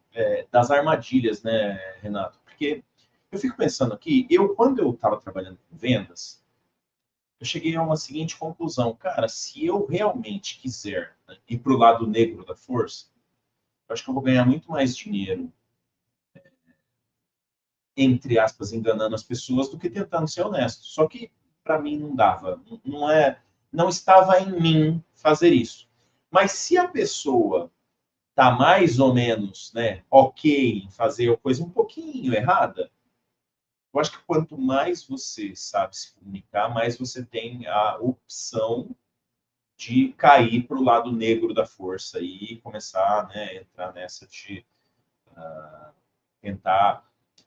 das armadilhas, né, Renato? Porque eu fico pensando aqui, quando eu estava trabalhando com vendas, eu cheguei a uma seguinte conclusão. Cara, se eu realmente quiser, né, ir para o lado negro da força, eu acho que eu vou ganhar muito mais dinheiro, entre aspas, enganando as pessoas, do que tentando ser honesto. Só que, para mim, não dava. Não estava em mim fazer isso. Mas se a pessoa está mais ou menos, né, ok em fazer a coisa um pouquinho errada, eu acho que quanto mais você sabe se comunicar, mais você tem a opção de cair para o lado negro da força e começar, né, entrar nessa de tentar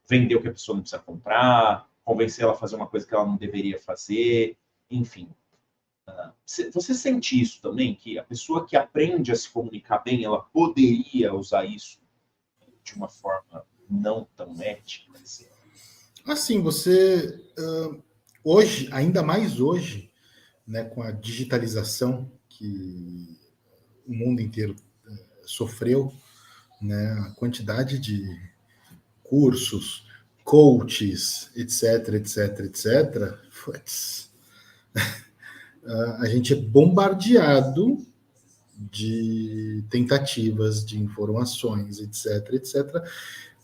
vender o que a pessoa não precisa comprar, convencer ela a fazer uma coisa que ela não deveria fazer, enfim. Você sente isso também? Que a pessoa que aprende a se comunicar bem, ela poderia usar isso de uma forma não tão ética? Assim, assim você... hoje, ainda mais hoje, né, com a digitalização que o mundo inteiro sofreu, né, a quantidade de cursos, coaches, etc, etc, etc, a gente é bombardeado de tentativas, de informações, etc, etc.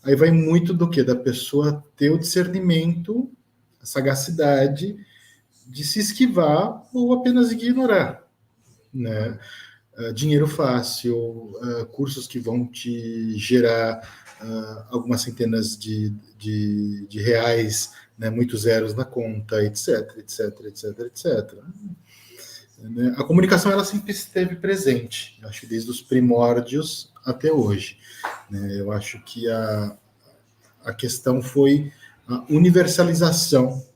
Aí vai muito do que? Da pessoa ter o discernimento, a sagacidade de se esquivar ou apenas ignorar, né? Dinheiro fácil, cursos que vão te gerar algumas centenas de reais, né, muitos zeros na conta, etc, etc, etc, etc. A comunicação ela sempre esteve presente, acho que desde os primórdios até hoje. Né? Eu acho que a questão foi a universalização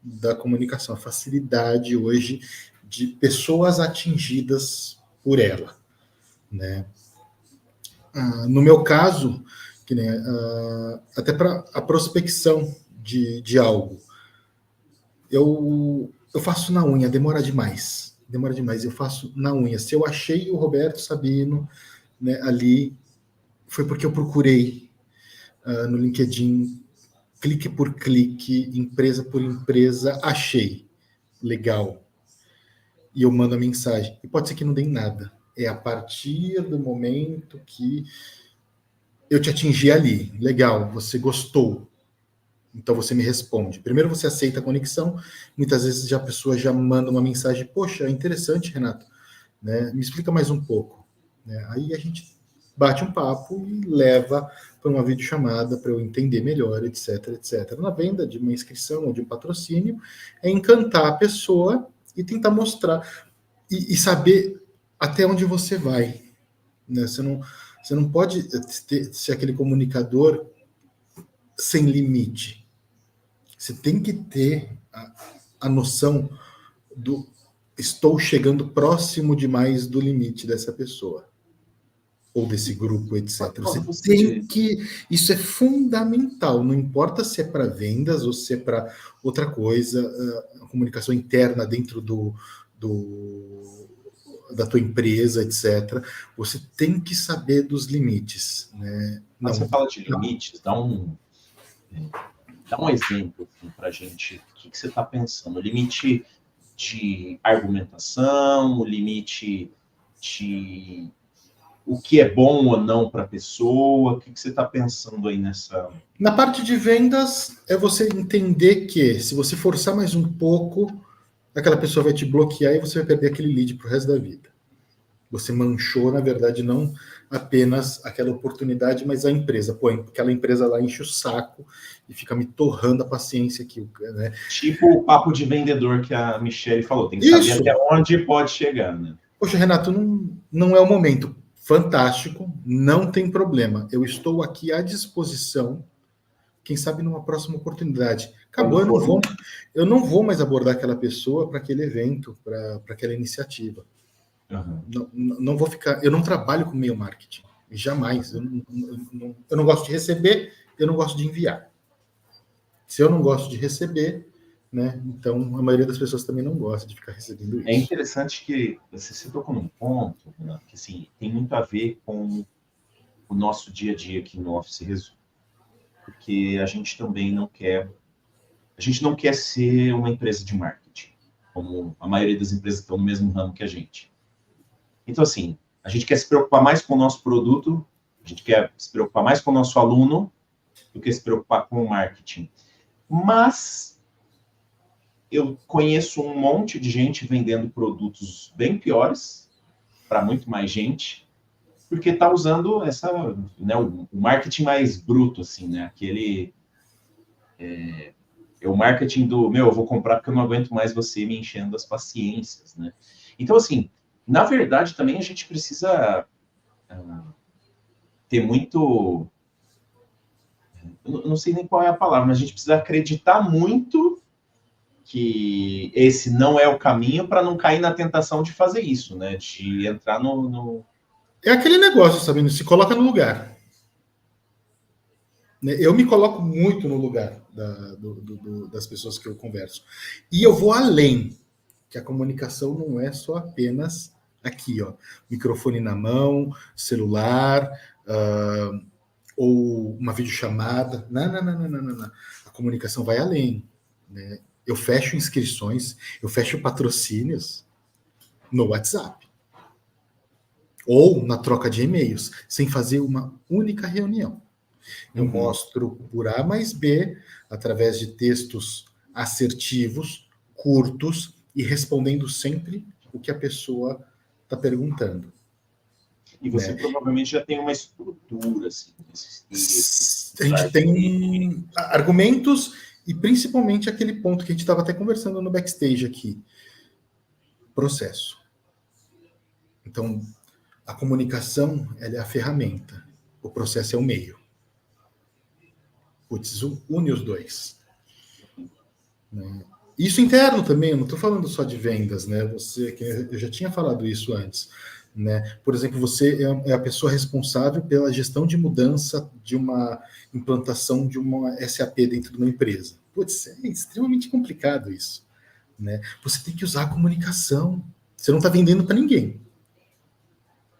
da comunicação, a facilidade hoje de pessoas atingidas por ela. Né? No meu caso, que nem, até para a prospecção de algo, eu faço na unha, demora demais, eu faço na unha. Se eu achei o Roberto Sabino, né, ali, foi porque eu procurei no LinkedIn, clique por clique, empresa por empresa, achei, legal, e eu mando a mensagem, e pode ser que não dê em nada, é a partir do momento que eu te atingi ali, legal, você gostou, então você me responde. Primeiro você aceita a conexão, muitas vezes já a pessoa já manda uma mensagem, poxa, interessante, Renato, né? Me explica mais um pouco. Né? Aí a gente bate um papo e leva para uma videochamada para eu entender melhor, etc, etc. Na venda de uma inscrição ou de um patrocínio, é encantar a pessoa e tentar mostrar, e saber até onde você vai. Né? Você não pode ser aquele comunicador sem limite. Você tem que ter a noção do estou chegando próximo demais do limite dessa pessoa ou desse grupo, etc. Você tem que... Isso é fundamental, não importa se é para vendas ou se é para outra coisa, a comunicação interna dentro da tua empresa, etc. Você tem que saber dos limites. Né? Quando você fala de limites, dá um exemplo para a gente. O que você está pensando? O limite de argumentação, o limite de o que é bom ou não para a pessoa? O que você está pensando aí nessa... Na parte de vendas, é você entender que se você forçar mais um pouco, aquela pessoa vai te bloquear e você vai perder aquele lead para o resto da vida. Você manchou, na verdade, não apenas aquela oportunidade, mas a empresa. Pô, aquela empresa lá enche o saco e fica me torrando a paciência aqui. Né? Tipo o papo de vendedor que a Michelle falou. Tem que saber até onde pode chegar. Né? Poxa, Renato, não é o momento. Fantástico, não tem problema. Eu estou aqui à disposição, quem sabe numa próxima oportunidade. Acabou, eu não vou mais abordar aquela pessoa para aquele evento, para aquela iniciativa. Não vou ficar... Eu não trabalho com e-mail marketing. Jamais. Eu não gosto de receber, eu não gosto de enviar. Se eu não gosto de receber, né, então a maioria das pessoas também não gosta de ficar recebendo isso. É interessante que você tocou num ponto, né, que assim, tem muito a ver com o nosso dia a dia aqui no Office Resumo. Porque a gente também não quer... A gente não quer ser uma empresa de marketing, como a maioria das empresas que estão no mesmo ramo que a gente. Então, assim, a gente quer se preocupar mais com o nosso produto, a gente quer se preocupar mais com o nosso aluno do que se preocupar com o marketing. Mas eu conheço um monte de gente vendendo produtos bem piores para muito mais gente, porque está usando essa, né, o marketing mais bruto, assim, né? Aquele... É o marketing do, eu vou comprar porque eu não aguento mais você me enchendo as paciências, né? Então, assim, na verdade, também a gente precisa ter muito... Eu não sei nem qual é a palavra, mas a gente precisa acreditar muito que esse não é o caminho para não cair na tentação de fazer isso, né? De entrar no... É aquele negócio, Sabino, se coloca no lugar. Eu me coloco muito no lugar das pessoas que eu converso. E eu vou além, que a comunicação não é só apenas aqui, ó, microfone na mão, celular, ou uma videochamada. Não. A comunicação vai além, né? Eu fecho inscrições, eu fecho patrocínios no WhatsApp. Ou na troca de e-mails, sem fazer uma única reunião. Eu mostro por A mais B, através de textos assertivos, curtos, e respondendo sempre o que a pessoa está perguntando. E você provavelmente já tem uma estrutura, assim, desses textos. A gente tem argumentos e principalmente aquele ponto que a gente estava até conversando no backstage aqui. Processo. Então, a comunicação, ela é a ferramenta. O processo é o meio. Putz, une os dois. Né? Isso interno também, eu não estou falando só de vendas, né? Eu já tinha falado isso antes. Né? Por exemplo, você é a pessoa responsável pela gestão de mudança de uma implantação de uma SAP dentro de uma empresa. Putz, é extremamente complicado isso. Né? Você tem que usar a comunicação. Você não está vendendo para ninguém.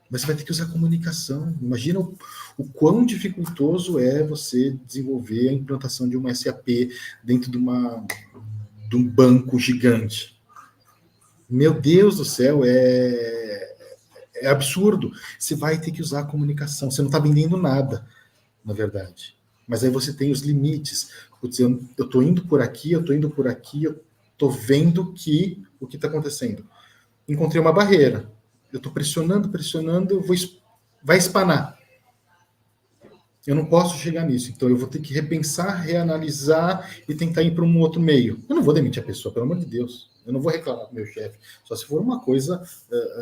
Mas você vai ter que usar a comunicação. Imagina o quão dificultoso é você desenvolver a implantação de uma SAP dentro de um banco gigante. Meu Deus do céu, é absurdo. Você vai ter que usar a comunicação. Você não está vendendo nada, na verdade. Mas aí você tem os limites. Putz, eu estou indo por aqui, eu estou vendo que o que está acontecendo. Encontrei uma barreira. Eu estou pressionando, vai espanar. Eu não posso chegar nisso. Então eu vou ter que repensar, reanalisar e tentar ir para um outro meio. Eu não vou demitir a pessoa, pelo amor de Deus. Eu não vou reclamar com o meu chefe, só se for uma coisa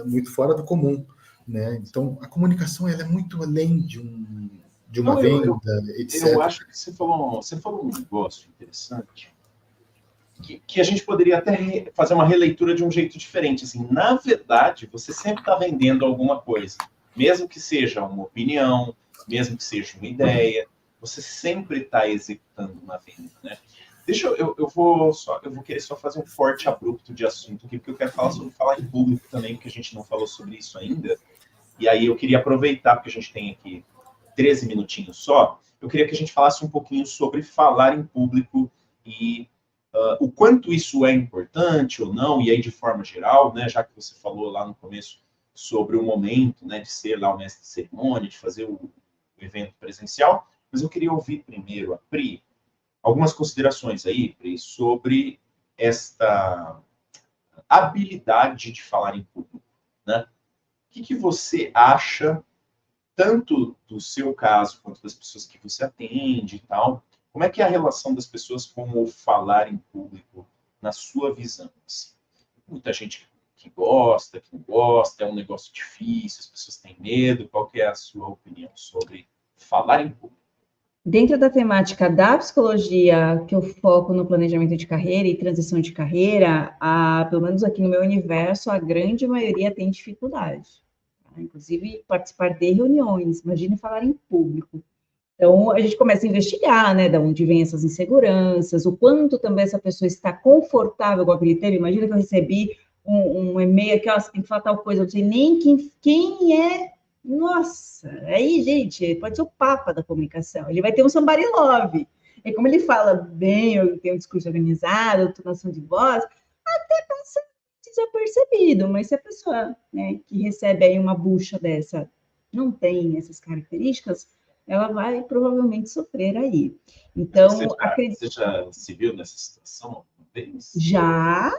muito fora do comum. Né? Então, a comunicação ela é muito além de uma venda, etc. Eu acho que você falou um negócio interessante, que a gente poderia até fazer uma releitura de um jeito diferente. Assim, na verdade, você sempre está vendendo alguma coisa. Mesmo que seja uma opinião, mesmo que seja uma ideia, você sempre está executando uma venda. Né? Eu vou querer só fazer um forte abrupto de assunto aqui, porque eu quero falar em público também, porque a gente não falou sobre isso ainda. E aí eu queria aproveitar, porque a gente tem aqui 13 minutinhos só, eu queria que a gente falasse um pouquinho sobre falar em público e o quanto isso é importante ou não, e aí de forma geral, né, já que você falou lá no começo sobre o momento, né, de ser lá o mestre de cerimônia, de fazer o evento presencial, mas eu queria ouvir primeiro a Pri, algumas considerações aí, Pri, sobre esta habilidade de falar em público, né? O que você acha, tanto do seu caso, quanto das pessoas que você atende e tal, como é que é a relação das pessoas com o falar em público, na sua visão? Assim, muita gente que gosta, que não gosta, é um negócio difícil, as pessoas têm medo. Qual que é a sua opinião sobre falar em público? Dentro da temática da psicologia, que eu foco no planejamento de carreira e transição de carreira, pelo menos aqui no meu universo, a grande maioria tem dificuldade. Tá? Inclusive, participar de reuniões, imagine falar em público. Então, a gente começa a investigar, né, de onde vem essas inseguranças, o quanto também essa pessoa está confortável com aquele tema. Imagina que eu recebi um e-mail aqui, ó, você tem que falar tal coisa, eu não sei nem quem é. Nossa, aí, gente, pode ser o papa da comunicação. Ele vai ter um somebody love. E como ele fala bem, eu tenho um discurso organizado, tonação de voz, até passa desapercebido. Mas se a pessoa, né, que recebe aí uma bucha dessa não tem essas características, ela vai provavelmente sofrer aí. Então, você já se viu nessa situação alguma vez? Já?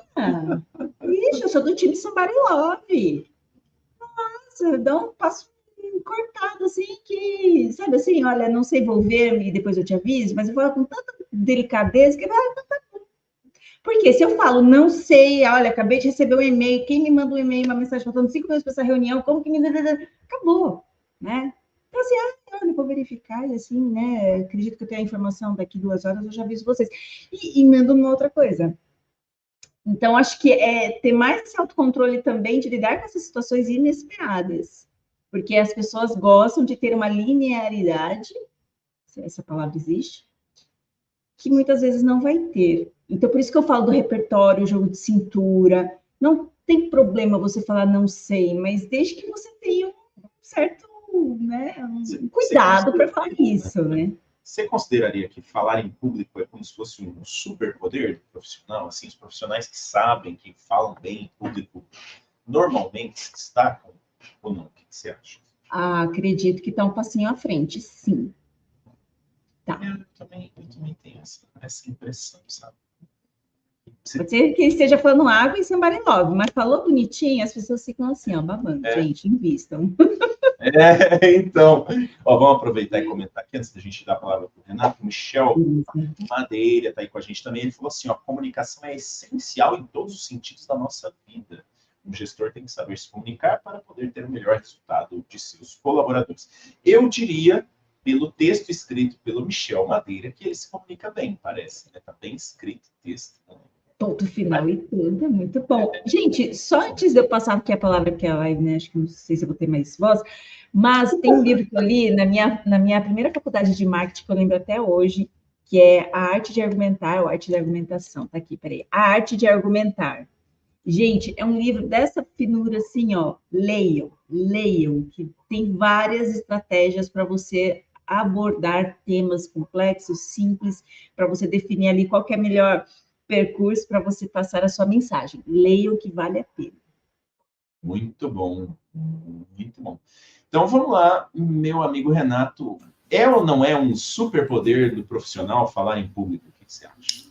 Ixi, eu sou do time Somebody Love. Nossa, dá um passo cortado, assim, que, sabe assim, olha, não sei, vou ver e depois eu te aviso, mas eu falo com tanta delicadeza que vai. Porque se eu falo, não sei, olha, acabei de receber um e-mail, quem me manda um e-mail, uma mensagem faltando 5 minutos para essa reunião, como que me... Acabou, né? Então, assim, olha, vou verificar, e assim, né, acredito que eu tenho a informação daqui 2 horas, eu já aviso vocês. E mando uma outra coisa. Então, acho que é ter mais esse autocontrole também de lidar com essas situações inesperadas. Porque as pessoas gostam de ter uma linearidade, se essa palavra existe, que muitas vezes não vai ter. Então, por isso que eu falo do repertório, jogo de cintura. Não tem problema você falar não sei, mas desde que você tenha um certo, né, um cuidado para falar isso, né? Você consideraria que falar em público é como se fosse um superpoder do profissional? Assim, os profissionais que sabem, que falam bem em público, normalmente se destacam ou não? O que você acha? Acredito que está um passinho à frente, sim. Tá. Eu também tenho essa impressão, sabe? Pode ser que ele esteja falando água e somebody love, mas falou bonitinho, as pessoas ficam assim, ó, babando. Gente, invistam. Então, ó, vamos aproveitar e comentar aqui, antes da gente dar a palavra para o Renato. O Michel Madeira está aí com a gente também. Ele falou assim, ó, comunicação é essencial em todos os sentidos da nossa vida. O gestor tem que saber se comunicar para poder ter o melhor resultado de seus colaboradores. Eu diria, pelo texto escrito pelo Michel Madeira, que ele se comunica bem, parece. Está bem escrito o texto. Né? Ponto final e tudo, é muito bom. Gente, só antes de eu passar aqui a palavra que é a live, né? Acho que não sei se eu vou ter mais voz, mas tem um livro que eu li na minha primeira faculdade de marketing, que eu lembro até hoje, que é A Arte de Argumentar, ou Arte de Argumentação. Tá aqui, peraí. A Arte de Argumentar. Gente, é um livro dessa finura, assim, ó, leiam, que tem várias estratégias para você abordar temas complexos, simples, para você definir ali qual que é a melhor percurso para você passar a sua mensagem. Leiam que vale a pena. Muito bom, muito bom. Então, vamos lá, meu amigo Renato. É ou não é um superpoder do profissional falar em público? O que você acha?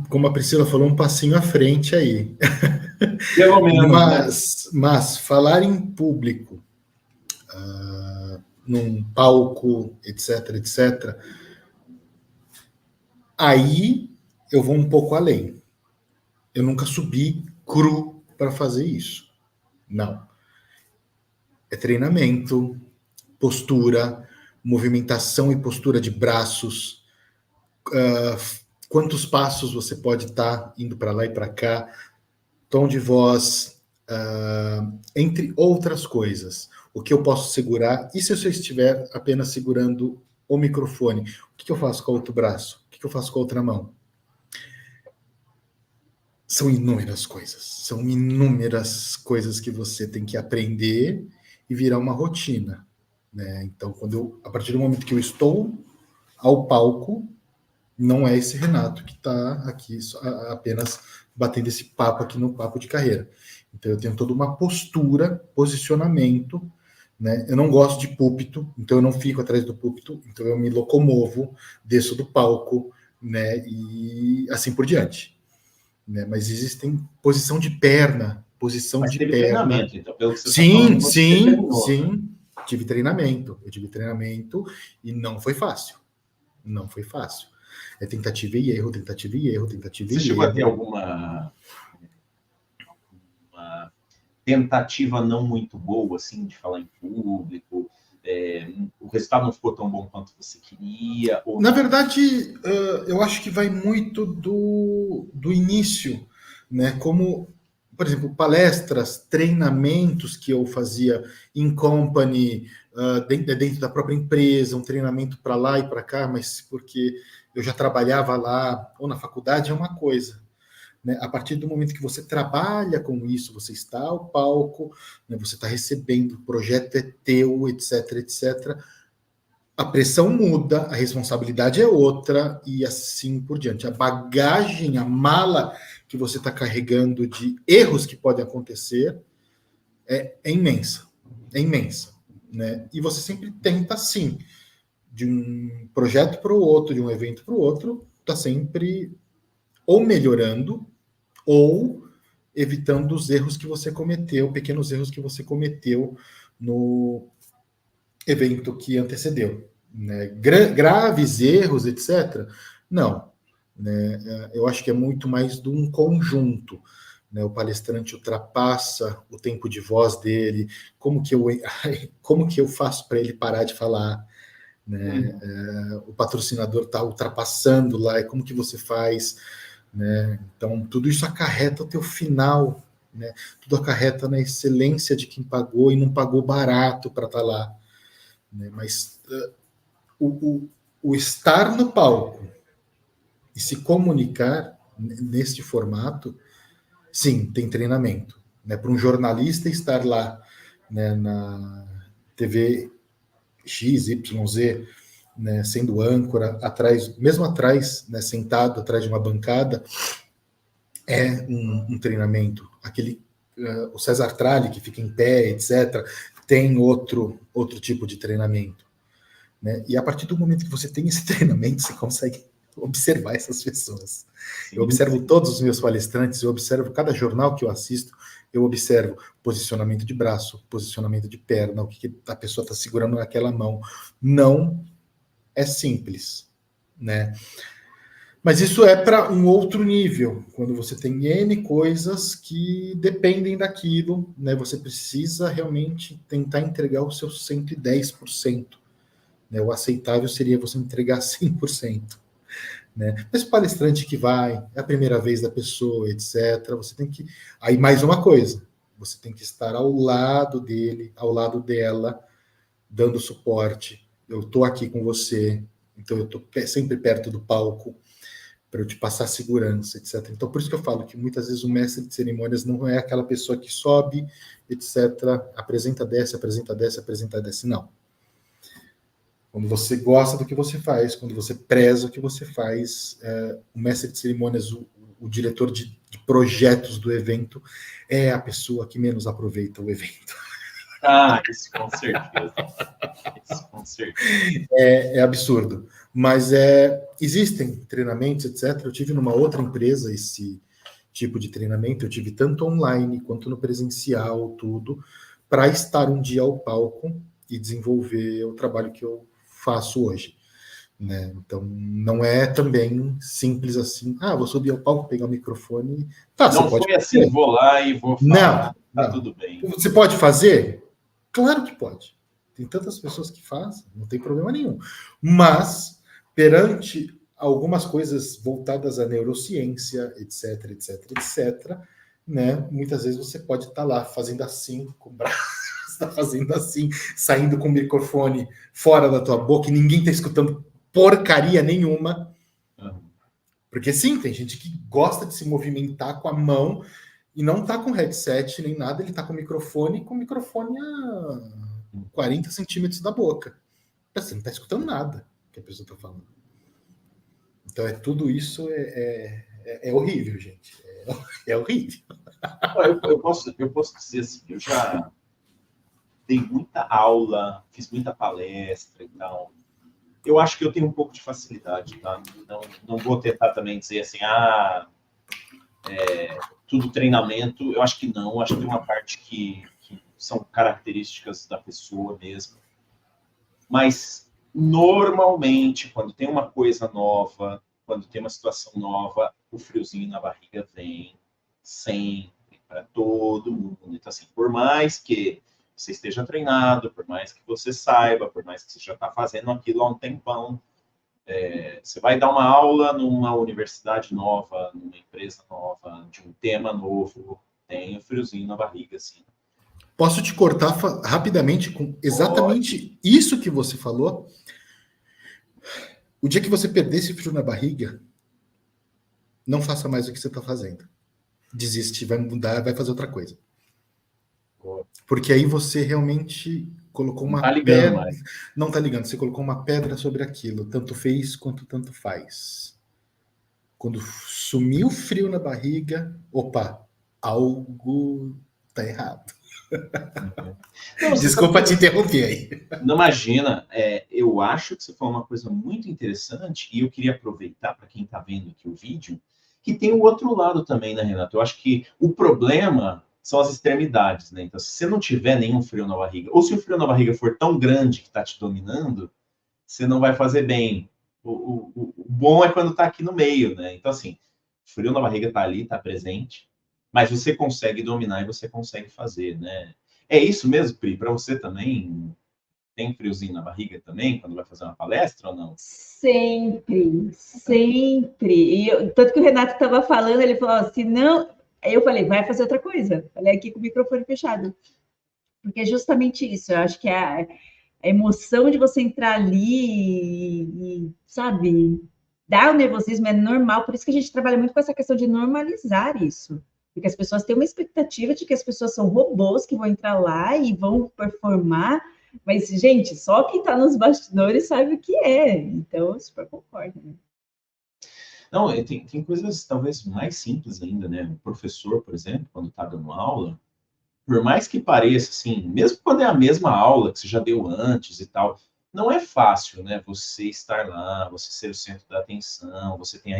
Como a Priscila falou, um passinho à frente aí. Pelo menos, mas falar em público, num palco, etc., aí eu vou um pouco além. Eu nunca subi cru para fazer isso. Não. É treinamento, postura, movimentação e postura de braços, quantos passos você pode estar indo para lá e para cá, tom de voz, entre outras coisas. O que eu posso segurar? E se eu estiver apenas segurando o microfone? O que eu faço com o outro braço? O que eu faço com a outra mão? São inúmeras coisas que você tem que aprender e virar uma rotina, né? Então, a partir do momento que eu estou ao palco, não é esse Renato que está aqui apenas batendo esse papo aqui no papo de carreira. Então, eu tenho toda uma postura, posicionamento, né? Eu não gosto de púlpito, então eu não fico atrás do púlpito, então eu me locomovo, desço do palco, né? E assim por diante. Né? Mas existem posição de perna. treinamento, então, pelo que você sim. Tive treinamento. Eu tive treinamento e não foi fácil. Não foi fácil. É tentativa e erro. Você chegou a ter alguma tentativa não muito boa, assim, de falar em público? o resultado não ficou tão bom quanto você queria? Ou... Na verdade, eu acho que vai muito do início, né? Como, por exemplo, palestras, treinamentos que eu fazia em company, dentro da própria empresa, um treinamento para lá e para cá, mas porque eu já trabalhava lá, ou na faculdade, é uma coisa. Né? A partir do momento que você trabalha com isso, você está ao palco, né? Você está recebendo, o projeto é teu, etc, etc. A pressão muda, a responsabilidade é outra e assim por diante. A bagagem, a mala que você está carregando de erros que podem acontecer é imensa, é imensa. Né? E você sempre tenta, sim, de um projeto para o outro, de um evento para o outro, está sempre ou melhorando ou evitando os erros que você cometeu, pequenos erros que você cometeu no evento que antecedeu. Né? Graves erros, etc. Não. Né? Eu acho que é muito mais de um conjunto. Né? O palestrante ultrapassa o tempo de voz dele, como que eu faço para ele parar de falar? Né? O patrocinador está ultrapassando lá, como que você faz? Né? Então, tudo isso acarreta o teu final, né? Tudo acarreta na excelência de quem pagou e não pagou barato para estar lá. Né? Mas o estar no palco e se comunicar neste formato, sim, tem treinamento. Né? Para um jornalista estar lá, né, na TV XYZ, né, sendo âncora, mesmo atrás, né, sentado atrás de uma bancada, é um treinamento. O César Tralli, que fica em pé, etc., tem outro tipo de treinamento. Né? E a partir do momento que você tem esse treinamento, você consegue observar essas pessoas. Sim, eu observo todos os meus palestrantes, eu observo cada jornal que eu assisto, eu observo posicionamento de braço, posicionamento de perna, o que a pessoa está segurando naquela mão. Não é simples, né? Mas isso é para um outro nível, quando você tem N coisas que dependem daquilo, né? Você precisa realmente tentar entregar o seu 110%. Né? O aceitável seria você entregar 100%. Né? Mas o palestrante que vai, é a primeira vez da pessoa, etc., você tem que... Aí mais uma coisa, você tem que estar ao lado dele, ao lado dela, dando suporte. Eu estou aqui com você, então eu estou sempre perto do palco, para eu te passar segurança, etc. Então, por isso que eu falo que muitas vezes o mestre de cerimônias não é aquela pessoa que sobe, etc., apresenta dessa, não. Quando você gosta do que você faz, quando você preza o que você faz, o mestre de cerimônias, o diretor de projetos do evento, é a pessoa que menos aproveita o evento. Ah, isso com certeza. Isso com certeza. É absurdo. Mas existem treinamentos, etc. Eu tive numa outra empresa esse tipo de treinamento, eu tive tanto online quanto no presencial, tudo, para estar um dia ao palco e desenvolver o trabalho que eu faço hoje. Né? Então, não é também simples assim, vou subir ao palco, pegar o microfone... Tá, não foi assim, vou lá e vou falar, não. Tudo bem. Você pode fazer? Claro que pode. Tem tantas pessoas que fazem, não tem problema nenhum. Mas, perante algumas coisas voltadas à neurociência, etc, né, muitas vezes você pode estar lá fazendo assim, com o braço, está fazendo assim, saindo com o microfone fora da tua boca e ninguém está escutando porcaria nenhuma. Porque sim, tem gente que gosta de se movimentar com a mão e não tá com headset nem nada, ele tá com o microfone a 40 centímetros da boca. Você não tá escutando nada que a pessoa tá falando. Então, tudo isso é horrível, gente. É horrível. Eu posso dizer assim, eu já dei muita aula, fiz muita palestra e tal. Eu acho que eu tenho um pouco de facilidade, tá? Não vou tentar também dizer assim, tudo treinamento. Eu acho que não. Eu acho que tem uma parte que são características da pessoa mesmo. Mas, normalmente, quando tem uma coisa nova, quando tem uma situação nova, o friozinho na barriga vem sempre, para todo mundo. Então, assim, por mais que você esteja treinado, por mais que você saiba, por mais que você já está fazendo aquilo há um tempão, você vai dar uma aula numa universidade nova, numa empresa nova, de um tema novo, tem um friozinho na barriga, assim. Posso te cortar rapidamente com exatamente isso que você falou? O dia que você perder esse frio na barriga, não faça mais o que você está fazendo. Desiste, vai mudar, vai fazer outra coisa. Porque aí você realmente colocou uma pedra. Não está ligando, você colocou uma pedra sobre aquilo. Tanto fez quanto tanto faz. Quando sumiu o frio na barriga, opa, algo tá errado. Não, desculpa te interromper aí. Não imagina, eu acho que você falou uma coisa muito interessante e eu queria aproveitar para quem está vendo aqui o vídeo, que tem o outro lado também, né, Renato? Eu acho que o problema são as extremidades, né? Então, se você não tiver nenhum frio na barriga, ou se o frio na barriga for tão grande que está te dominando, você não vai fazer bem. O bom é quando está aqui no meio, né? Então, assim, frio na barriga está ali, está presente, mas você consegue dominar e você consegue fazer, né? É isso mesmo, Pri? Para você também tem friozinho na barriga também, quando vai fazer uma palestra ou não? Sempre, sempre. Tanto que o Renato estava falando, ele falou, se não... Aí eu falei, vai fazer outra coisa. Falei aqui com o microfone fechado. Porque é justamente isso. Eu acho que a emoção de você entrar ali e, sabe, dar o nervosismo é normal. Por isso que a gente trabalha muito com essa questão de normalizar isso. Porque as pessoas têm uma expectativa de que as pessoas são robôs que vão entrar lá e vão performar. Mas, gente, só quem está nos bastidores sabe o que é. Então, eu super concordo, né? Não, tem coisas talvez mais simples ainda, né? O professor, por exemplo, quando está dando aula, por mais que pareça, assim, mesmo quando é a mesma aula que você já deu antes e tal, não é fácil, né? Você estar lá, você ser o centro da atenção, você tem a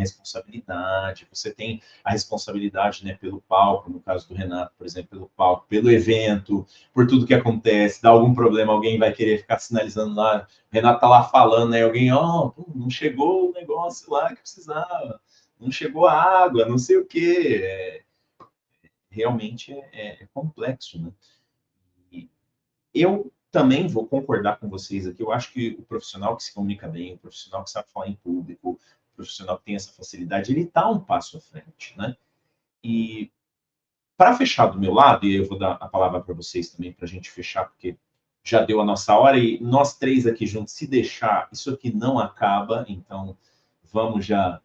responsabilidade, né, pelo palco, no caso do Renato, por exemplo, pelo palco, pelo evento, por tudo que acontece, dá algum problema, alguém vai querer ficar sinalizando lá, o Renato tá lá falando, né? Alguém, não chegou o negócio lá que precisava, não chegou a água, não sei o quê. Realmente é complexo, né? E eu também vou concordar com vocês aqui. Eu acho que o profissional que se comunica bem, o profissional que sabe falar em público, o profissional que tem essa facilidade, ele está um passo à frente, né? E para fechar do meu lado, e eu vou dar a palavra para vocês também, para a gente fechar, porque já deu a nossa hora e nós três aqui juntos, se deixar, isso aqui não acaba, então vamos já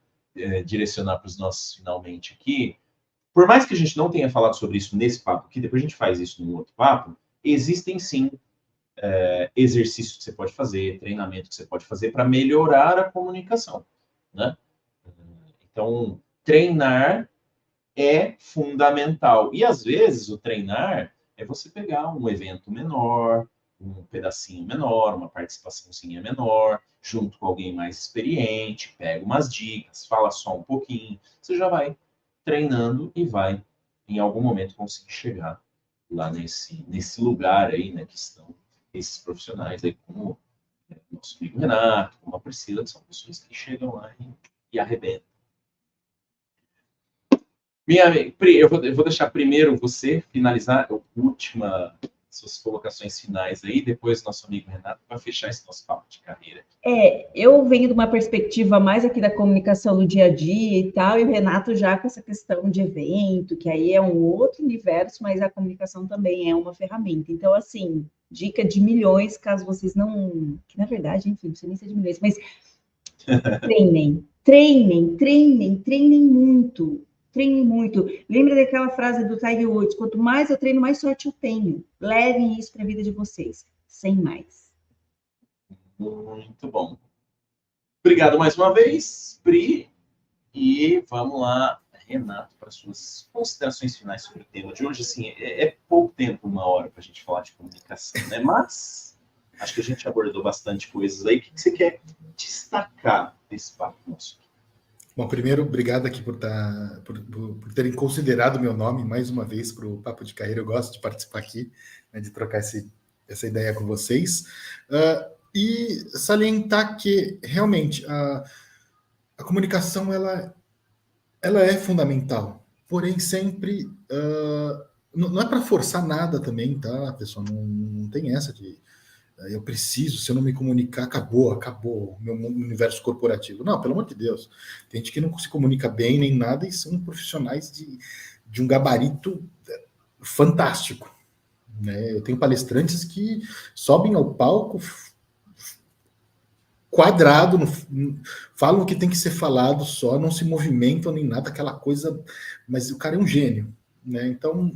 direcionar para os nossos finalmente aqui. Por mais que a gente não tenha falado sobre isso nesse papo aqui, depois a gente faz isso num outro papo, existem sim exercícios que você pode fazer, treinamento que você pode fazer para melhorar a comunicação, né? Então, treinar é fundamental. E às vezes o treinar é você pegar um evento menor, um pedacinho menor, uma participaçãozinha menor, junto com alguém mais experiente, pega umas dicas, fala só um pouquinho, você já vai treinando e vai, em algum momento, conseguir chegar lá nesse lugar aí, né, que estão esses profissionais aí, como o nosso amigo Renato, como a Priscila, que são pessoas que chegam lá e arrebentam. Minha amiga, Pri, eu vou deixar primeiro você finalizar suas colocações finais aí, depois nosso amigo Renato vai fechar esse nosso papo de carreira. Eu venho de uma perspectiva mais aqui da comunicação no dia a dia e tal, e o Renato já com essa questão de evento, que aí é um outro universo, mas a comunicação também é uma ferramenta. Então, assim, dica de milhões, caso vocês não... Que, na verdade, enfim, não precisa nem ser de milhões, mas treinem muito. Treine muito. Lembra daquela frase do Tiger Woods, quanto mais eu treino, mais sorte eu tenho. Levem isso para a vida de vocês, sem mais. Muito bom. Obrigado mais uma vez, Pri. E vamos lá, Renato, para suas considerações finais sobre o tema de hoje. Assim, é pouco tempo, 1 hora, para a gente falar de comunicação, né? Mas acho que a gente abordou bastante coisas aí. O que você quer destacar desse papo nosso? Bom, primeiro, obrigado aqui por terem considerado meu nome mais uma vez para o Papo de Carreira. Eu gosto de participar aqui, né, de trocar essa ideia com vocês. E salientar que, realmente, a comunicação ela é fundamental. Porém, sempre Não é para forçar nada também, tá, pessoal? Não tem essa de eu preciso, se eu não me comunicar, acabou o meu universo corporativo. Não, pelo amor de Deus. Tem gente que não se comunica bem nem nada e são profissionais de um gabarito fantástico. Né? Eu tenho palestrantes que sobem ao palco quadrado, falam o que tem que ser falado só, não se movimentam nem nada, aquela coisa, mas o cara é um gênio. Né? Então,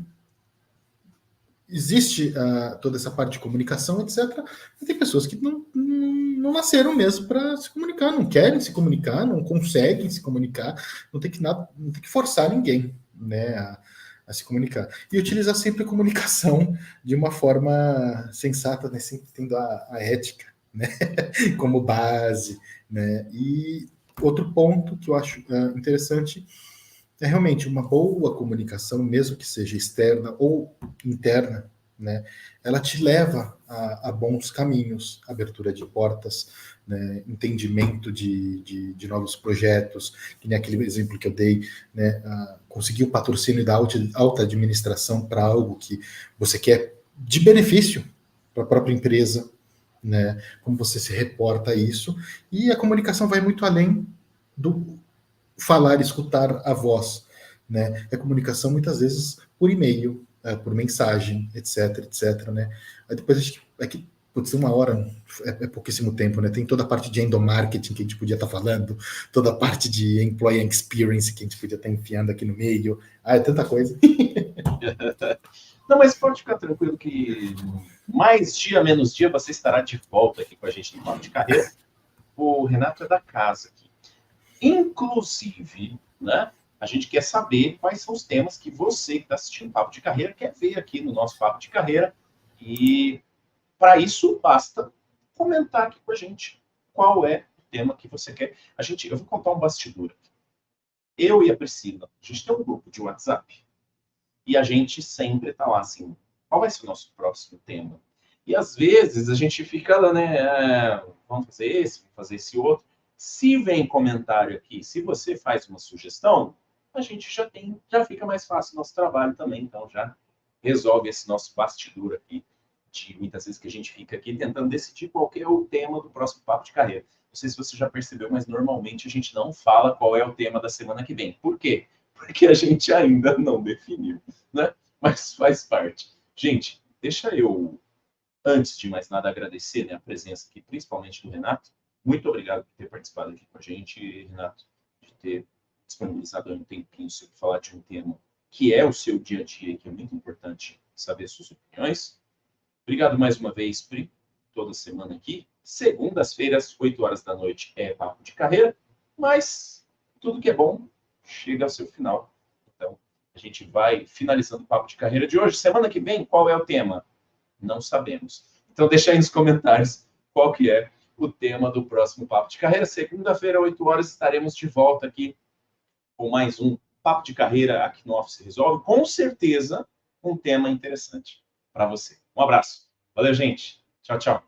existe toda essa parte de comunicação, etc. E tem pessoas que não nasceram mesmo para se comunicar, não querem se comunicar, não conseguem se comunicar, não tem que forçar ninguém, né, a se comunicar. E utilizar sempre a comunicação de uma forma sensata, né, sempre tendo a ética, né, como base. Né. E outro ponto que eu acho interessante é realmente uma boa comunicação, mesmo que seja externa ou interna, né? Ela te leva a bons caminhos, abertura de portas, né? Entendimento de novos projetos, que nem aquele exemplo que eu dei, né? Conseguir o patrocínio da alta administração para algo que você quer de benefício para a própria empresa, né? Como você se reporta a isso, e a comunicação vai muito além do falar, escutar a voz, né? É comunicação muitas vezes por e-mail, por mensagem, etc, né? Aí depois acho que putz, 1 hora é pouquíssimo tempo, né? Tem toda a parte de endomarketing que a gente podia estar falando, toda a parte de employee experience que a gente podia estar enfiando aqui no meio. É tanta coisa. Não, mas pode ficar tranquilo que mais dia, menos dia, você estará de volta aqui com a gente no Papo de Carreira. O Renato é da casa aqui. Inclusive, né, a gente quer saber quais são os temas que você que está assistindo Papo de Carreira quer ver aqui no nosso Papo de Carreira. E para isso, basta comentar aqui com a gente qual é o tema que você quer. Eu vou contar um bastidor aqui. Eu e a Priscila, a gente tem um grupo de WhatsApp e a gente sempre está lá assim, qual vai ser o nosso próximo tema? E às vezes a gente fica lá, né, vamos fazer esse outro. Se vem comentário aqui, se você faz uma sugestão, a gente já fica mais fácil o nosso trabalho também, então já resolve esse nosso bastidor aqui, de muitas vezes que a gente fica aqui tentando decidir qual que é o tema do próximo Papo de Carreira. Não sei se você já percebeu, mas normalmente a gente não fala qual é o tema da semana que vem. Por quê? Porque a gente ainda não definiu, né? Mas faz parte. Gente, deixa eu, antes de mais nada, agradecer, né, a presença aqui, principalmente do Renato. Muito obrigado por ter participado aqui com a gente, Renato, de ter disponibilizado um tempinho para falar de um tema que é o seu dia a dia, que é muito importante saber suas opiniões. Obrigado mais uma vez, Pri, toda semana aqui. Segundas-feiras, 8 horas da noite, é Papo de Carreira, mas tudo que é bom chega ao seu final. Então, a gente vai finalizando o Papo de Carreira de hoje. Semana que vem, qual é o tema? Não sabemos. Então, deixa aí nos comentários qual que é o tema do próximo Papo de Carreira. Segunda-feira, 8 horas, estaremos de volta aqui com mais um Papo de Carreira aqui no Office Resolve. Com certeza, um tema interessante para você. Um abraço. Valeu, gente. Tchau, tchau.